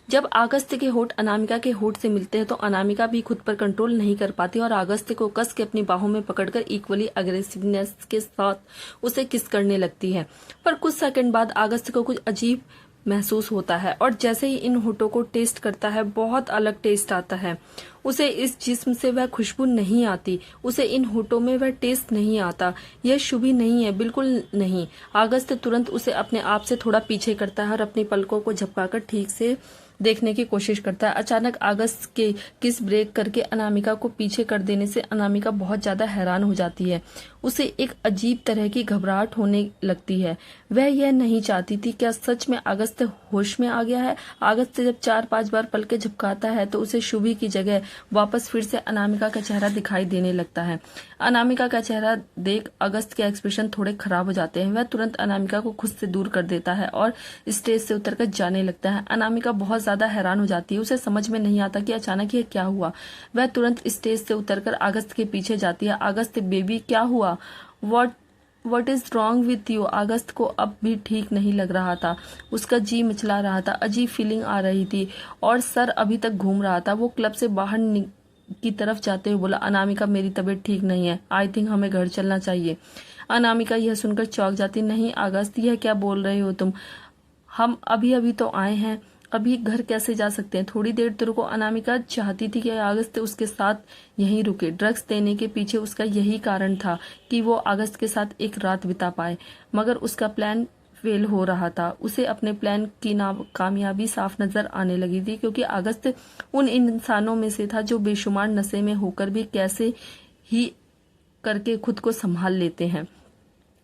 [SPEAKER 1] जब अगस्त के होठ अनामिका के होठ से मिलते हैं तो अनामिका भी खुद पर कंट्रोल नहीं कर पाती और अगस्त को कस के अपनी बाहों में पकड़कर इक्वली अग्रेसिवनेस के साथ उसे किस करने लगती है। पर कुछ सेकंड बाद अगस्त को कुछ अजीब महसूस होता है और जैसे ही इन होठों को टेस्ट करता है बहुत अलग टेस्ट आता है। उसे इस जिस्म से वह खुशबू नहीं आती, उसे इन होठों में वह टेस्ट नहीं आता। यह शुभी नहीं है, बिल्कुल नहीं। अगस्त तुरंत उसे अपने आप से थोड़ा पीछे करता है और अपनी पलकों को झपकाकर ठीक से देखने की कोशिश करता है। अचानक अगस्त के किस ब्रेक करके अनामिका को पीछे कर देने से अनामिका बहुत ज्यादा हैरान हो जाती है। उसे एक अजीब तरह की घबराहट होने लगती है। वह यह नहीं चाहती थी। क्या सच में अगस्त होश में आ गया है? अगस्त जब 4-5 बार पलके झपकाता है तो उसे शुभी की जगह वापस फिर से अनामिका का चेहरा दिखाई देने लगता है। अनामिका का चेहरा देख अगस्त के एक्सप्रेशन थोड़े खराब हो जाते हैं। वह तुरंत अनामिका को खुद से दूर कर देता है और स्टेज से उतरकर जाने लगता है। अनामिका बहुत ज्यादा हैरान हो जाती है। उसे समझ में नहीं आता कि अचानक ये क्या हुआ। वह तुरंत स्टेज से उतरकर अगस्त के पीछे जाती है। अगस्त बेबी क्या हुआ? What is wrong with you? August को अब भी ठीक नहीं लग रहा था। उसका जी मिचला रहा था, अजीब फीलिंग आ रही थी और सर अभी तक घूम रहा था। वो क्लब से बाहर की तरफ जाते हुए बोला, अनामिका मेरी तबीयत ठीक नहीं है, आई थिंक हमें घर चलना चाहिए। अनामिका यह सुनकर चौंक जाती, नहीं अगस्त, यह क्या बोल रहे हो तुम? हम अभी अभी तो आए हैं, अभी घर कैसे जा सकते हैं? थोड़ी देर तो रुको। अनामिका चाहती थी कि अगस्त उसके साथ यहीं रुके। ड्रग्स देने के पीछे उसका यही कारण था कि वो अगस्त के साथ एक रात बिता पाए, मगर उसका प्लान फेल हो रहा था। उसे अपने प्लान की कामयाबी साफ नजर आने लगी थी, क्योंकि अगस्त उन इंसानों में से था जो बेशुमार नशे में होकर भी कैसे ही करके खुद को संभाल लेते हैं।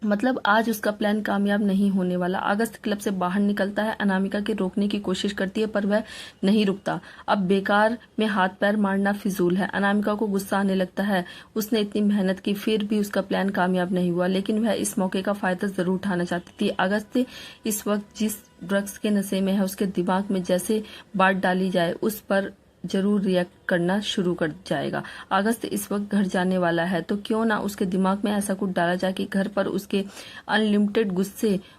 [SPEAKER 1] मतलब आज उसका प्लान कामयाब नहीं होने वाला। अगस्त क्लब से बाहर निकलता है, अनामिका के रोकने की कोशिश करती है पर वह नहीं रुकता। अब बेकार में हाथ पैर मारना फिजूल है। अनामिका को गुस्सा आने लगता है। उसने इतनी मेहनत की फिर भी उसका प्लान कामयाब नहीं हुआ, लेकिन वह इस मौके का फायदा जरूर उठाना चाहती थी। अगस्त इस वक्त जिस ड्रग्स के नशे में है, उसके दिमाग में जैसे बात डाली जाए उस पर जरूर रिएक्ट करना शुरू कर जाएगा। अगस्त इस वक्त घर जाने वाला है, तो क्यों ना उसके दिमाग में ऐसा कुछ डाला जाए कि घर पर उसके अनलिमिटेड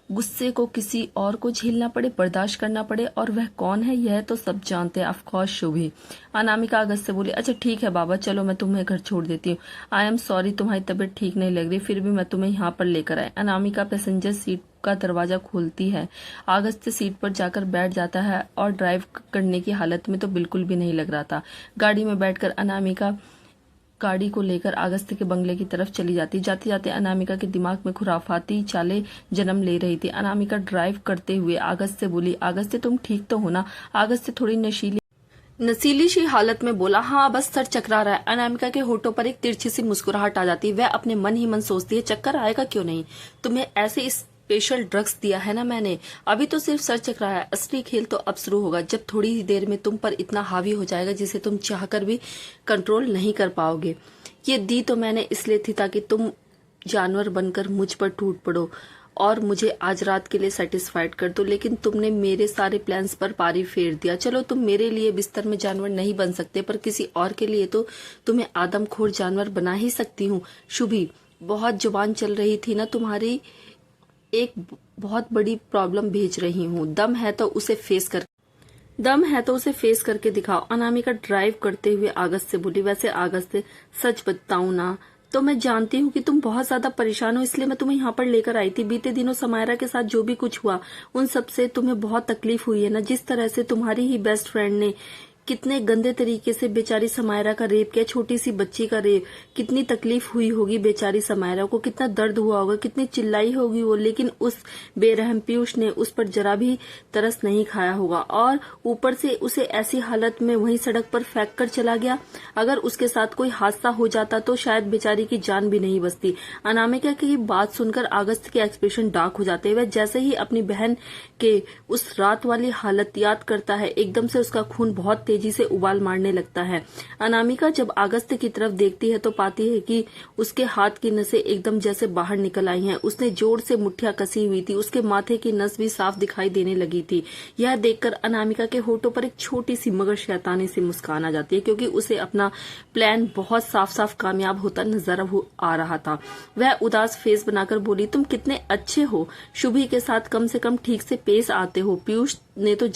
[SPEAKER 1] गुस्से को किसी और को झेलना पड़े, बर्दाश्त करना पड़े। और वह कौन है यह तो सब जानते हैं, ऑफकोर्स शुभी। अनामिका अगस्त से बोली, अच्छा ठीक है बाबा, चलो मैं तुम्हें घर छोड़ देती हूँ। आई एम सॉरी, तुम्हारी तबीयत ठीक नहीं लग रही, फिर भी मैं तुम्हें यहाँ पर लेकर आए। अनामिका पैसेंजर सीट का दरवाजा खोलती है। अगस्त सीट पर जाकर बैठ जाता है और ड्राइव करने की हालत में तो बिल्कुल भी नहीं लग रहा था। गाड़ी में बैठकर अनामिका गाड़ी को लेकर अगस्त के बंगले की तरफ चली जाती। जाते जाते अनामिका के दिमाग में खुराफाती चालें जन्म ले रही थी। अनामिका ड्राइव करते हुए अगस्त से बोली, अगस्त तुम ठीक तो हो ना? अगस्त थोड़ी नसीली सी हालत में बोला, हाँ बस सर चकरा रहा है। अनामिका के होठों पर एक तिरछी सी मुस्कुराहट आ जाती। वह अपने मन ही मन सोचती है, चक्कर आएगा क्यों नहीं, तुम्हें ऐसे स्पेशल ड्रग्स दिया है ना मैंने, अभी तो सिर्फ सर चकराया है, असली खेल तो अब शुरू होगा, जब थोड़ी ही देर में तुम पर इतना हावी हो जाएगा जिसे तुम चाहकर भी कंट्रोल नहीं कर पाओगे। ये दी तो मैंने इसलिए थी ताकि तुम जानवर बनकर मुझ पर टूट पड़ो और मुझे आज रात के लिए सेटिस्फाइड कर दो, लेकिन तुमने मेरे सारे प्लान्स पर पारी फेर दिया। चलो तुम मेरे लिए बिस्तर में जानवर नहीं बन सकते, पर किसी और के लिए तो तुम्हें आदमखोर जानवर बना ही सकती हूँ। शुभी, बहुत जुबान चल रही थी ना तुम्हारी, एक बहुत बड़ी प्रॉब्लम भेज रही हूँ, दम है तो उसे फेस करके दिखाओ। अनामिका ड्राइव करते हुए अगस्त से बोली, वैसे अगस्त सच बताऊं ना तो मैं जानती हूँ कि तुम बहुत ज्यादा परेशान हो, इसलिए मैं तुम्हें यहाँ पर लेकर आई थी। बीते दिनों समायरा के साथ जो भी कुछ हुआ उन सब से तुम्हें बहुत तकलीफ हुई है ना, जिस तरह से तुम्हारी ही बेस्ट फ्रेंड ने कितने गंदे तरीके से बेचारी समायरा का रेप किया, छोटी सी बच्ची का रेप। कितनी तकलीफ हुई होगी बेचारी समायरा को, कितना दर्द हुआ होगा, कितनी चिल्लाई होगी वो, लेकिन उस बेरहम पीयूष ने उस पर जरा भी तरस नहीं खाया होगा और ऊपर से उसे ऐसी हालत में वहीं सड़क पर फेंक कर चला गया। अगर उसके साथ कोई हादसा हो जाता तो शायद बेचारी की जान भी नहीं बचती। अनामिका की बात सुनकर अगस्त के एक्सप्रेशन डार्क हो जाते हैं। वह जैसे ही अपनी बहन के उस रात वाली हालत याद करता है, एकदम से उसका खून बहुत तेजी से उबाल मारने लगता है। अनामिका जब अगस्त की तरफ देखती है तो पाती है कि उसके हाथ की नसें एकदम जैसे बाहर निकल आई हैं। उसने जोर से मुठ्ठियां कसी हुई थी, उसके माथे की नस भी साफ दिखाई देने लगी थी। यह देखकर अनामिका के होठों पर एक छोटी सी मगर शैतानी सी मुस्कान आ जाती है, क्योंकि उसे अपना प्लान बहुत साफ साफ कामयाब होता नजर आ रहा था। वह उदास फेस बनाकर बोली, तुम कितने अच्छे हो, शुभी के साथ कम से कम ठीक से पेश आते हो। पीयूष ने तो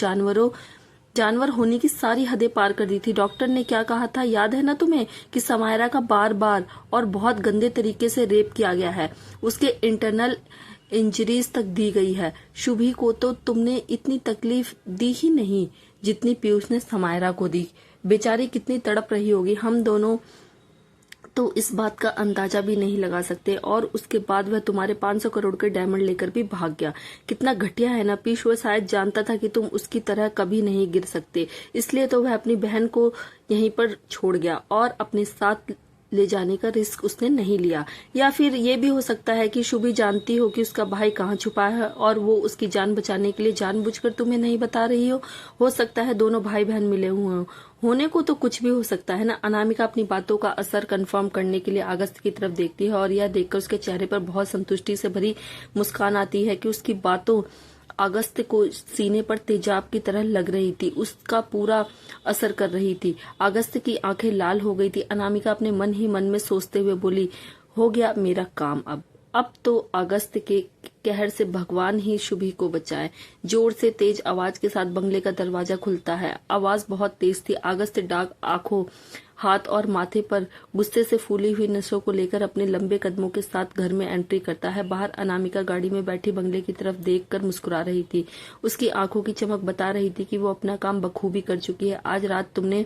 [SPEAKER 1] जानवर होने की सारी हदें पार कर दी थी। डॉक्टर ने क्या कहा था याद है ना तुम्हें, कि समायरा का बार बार और बहुत गंदे तरीके से रेप किया गया है, उसके इंटरनल इंजरीज तक दी गई है। शुभी को तो तुमने इतनी तकलीफ दी ही नहीं जितनी पीयूष ने समायरा को दी। बेचारी कितनी तड़प रही होगी, हम दोनों तो इस बात का अंदाजा भी नहीं लगा सकते। और उसके बाद वह तुम्हारे 500 करोड़ के डायमंड लेकर भी भाग गया। कितना घटिया है ना पीयूष, वह शायद जानता था कि तुम उसकी तरह कभी नहीं गिर सकते, इसलिए तो वह अपनी बहन को यहीं पर छोड़ गया और अपने साथ ले जाने का रिस्क उसने नहीं लिया। या फिर ये भी हो सकता है कि शुभी जानती हो कि उसका भाई कहाँ छुपा है और वो उसकी जान बचाने के लिए जानबूझकर तुम्हें नहीं बता रही हो सकता है दोनों भाई बहन मिले हुए हों। होने को तो कुछ भी हो सकता है ना। अनामिका अपनी बातों का असर कंफर्म करने के लिए अगस्त की तरफ देखती है और यह देखकर उसके चेहरे पर बहुत संतुष्टि से भरी मुस्कान आती है कि उसकी बातों अगस्त को सीने पर तेजाब की तरह लग रही थी, उसका पूरा असर कर रही थी। अगस्त की आंखें लाल हो गई थी। अनामिका अपने मन ही मन में सोचते हुए बोली, हो गया मेरा काम। अब तो अगस्त के कहर से भगवान ही शुभी को बचाए। जोर से तेज आवाज के साथ बंगले का दरवाजा खुलता है। आवाज बहुत तेज थी। अगस्त डार्क आंखों, हाथ और माथे पर गुस्से से फूली हुई नसों को लेकर अपने लंबे कदमों के साथ घर में एंट्री करता है। बाहर अनामिका गाड़ी में बैठी बंगले की तरफ देखकर मुस्कुरा रही थी। उसकी आंखों की चमक बता रही थी कि वो अपना काम बखूबी कर चुकी है। आज रात तुमने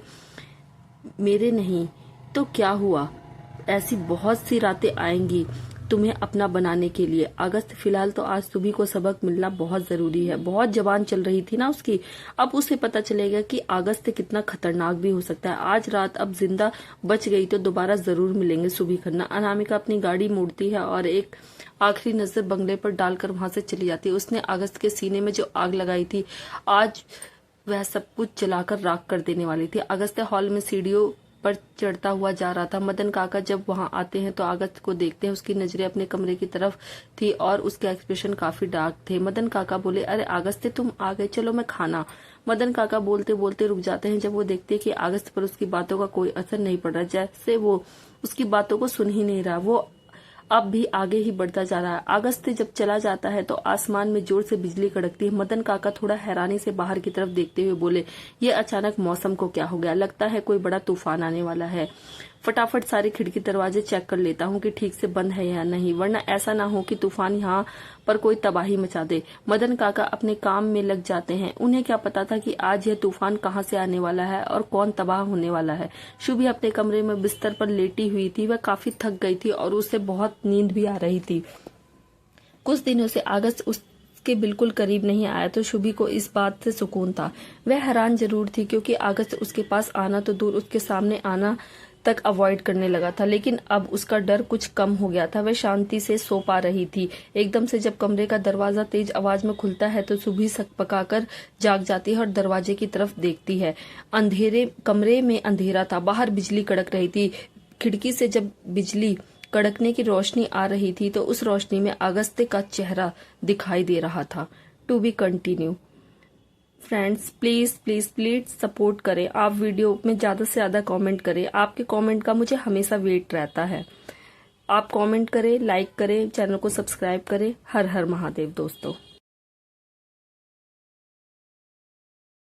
[SPEAKER 1] मेरे नहीं तो क्या हुआ, ऐसी बहुत सी रातें आएंगी तुम्हें अपना बनाने के लिए। अगस्त फिलहाल तो आज सुबह को सबक मिलना बहुत जरूरी है। बहुत जबान चल रही थी ना उसकी, अब उसे पता चलेगा कि अगस्त कितना खतरनाक भी हो सकता है। आज रात अब जिंदा बच गई तो दोबारा जरूर मिलेंगे सुबह खन्ना। अनामिका अपनी गाड़ी मोड़ती है और एक आखिरी नजर बंगले पर डालकर वहां से चली जाती है। उसने अगस्त के सीने में जो आग लगाई थी आज वह सब कुछ जलाकर राख कर देने वाली थी। अगस्त हॉल में सीढ़ियों पर चढ़ता हुआ जा रहा था। मदन काका जब वहां आते हैं तो अगस्त को देखते हैं। उसकी नजरें अपने कमरे की तरफ थी और उसके एक्सप्रेशन काफी डार्क थे। मदन काका बोले, अरे अगस्त तुम आ गए, चलो मैं खाना। मदन काका बोलते बोलते रुक जाते हैं जब वो देखते हैं कि अगस्त पर उसकी बातों का कोई असर नहीं पड़ रहा, जैसे वो उसकी बातों को सुन ही नहीं रहा। वो अब भी आगे ही बढ़ता जा रहा है। अगस्त जब चला जाता है तो आसमान में जोर से बिजली कड़कती है। मदन काका थोड़ा हैरानी से बाहर की तरफ देखते हुए बोले, ये अचानक मौसम को क्या हो गया, लगता है कोई बड़ा तूफान आने वाला है। फटाफट सारे खिड़की दरवाजे चेक कर लेता हूँ कि ठीक से बंद है या नहीं, वरना ऐसा ना हो कि तूफान यहाँ पर कोई तबाही मचा दे। मदन काका अपने काम में लग जाते हैं। उन्हें क्या पता था कि आज यह तूफान कहाँ से आने वाला है और कौन तबाह होने वाला है। शुभी अपने कमरे में बिस्तर पर लेटी हुई थी। वह काफी थक गई थी और उसे बहुत नींद भी आ रही थी। कुछ दिनों से अगस्त उसके बिल्कुल करीब नहीं आया तो शुभी को इस बात से सुकून था। वह हैरान जरूर थी क्योंकि अगस्त उसके पास आना तो दूर, उसके सामने आना तक अवॉइड करने लगा था, लेकिन अब उसका डर कुछ कम हो गया था। वह शांति से सो पा रही थी। एकदम से जब कमरे का दरवाजा तेज आवाज में खुलता है तो सुबह सकपकाकर जाग जाती है और दरवाजे की तरफ देखती है। कमरे में अंधेरा था, बाहर बिजली कड़क रही थी। खिड़की से जब बिजली कड़कने की रोशनी आ रही थी तो उस रोशनी में अगस्त का चेहरा दिखाई दे रहा था। To be continue. Friends please please please support करें। आप वीडियो में ज्यादा से ज्यादा कमेंट करें। आपके कमेंट का मुझे हमेशा वेट रहता है। आप कमेंट करें, लाइक करें, चैनल को सब्सक्राइब करें। हर हर महादेव दोस्तों।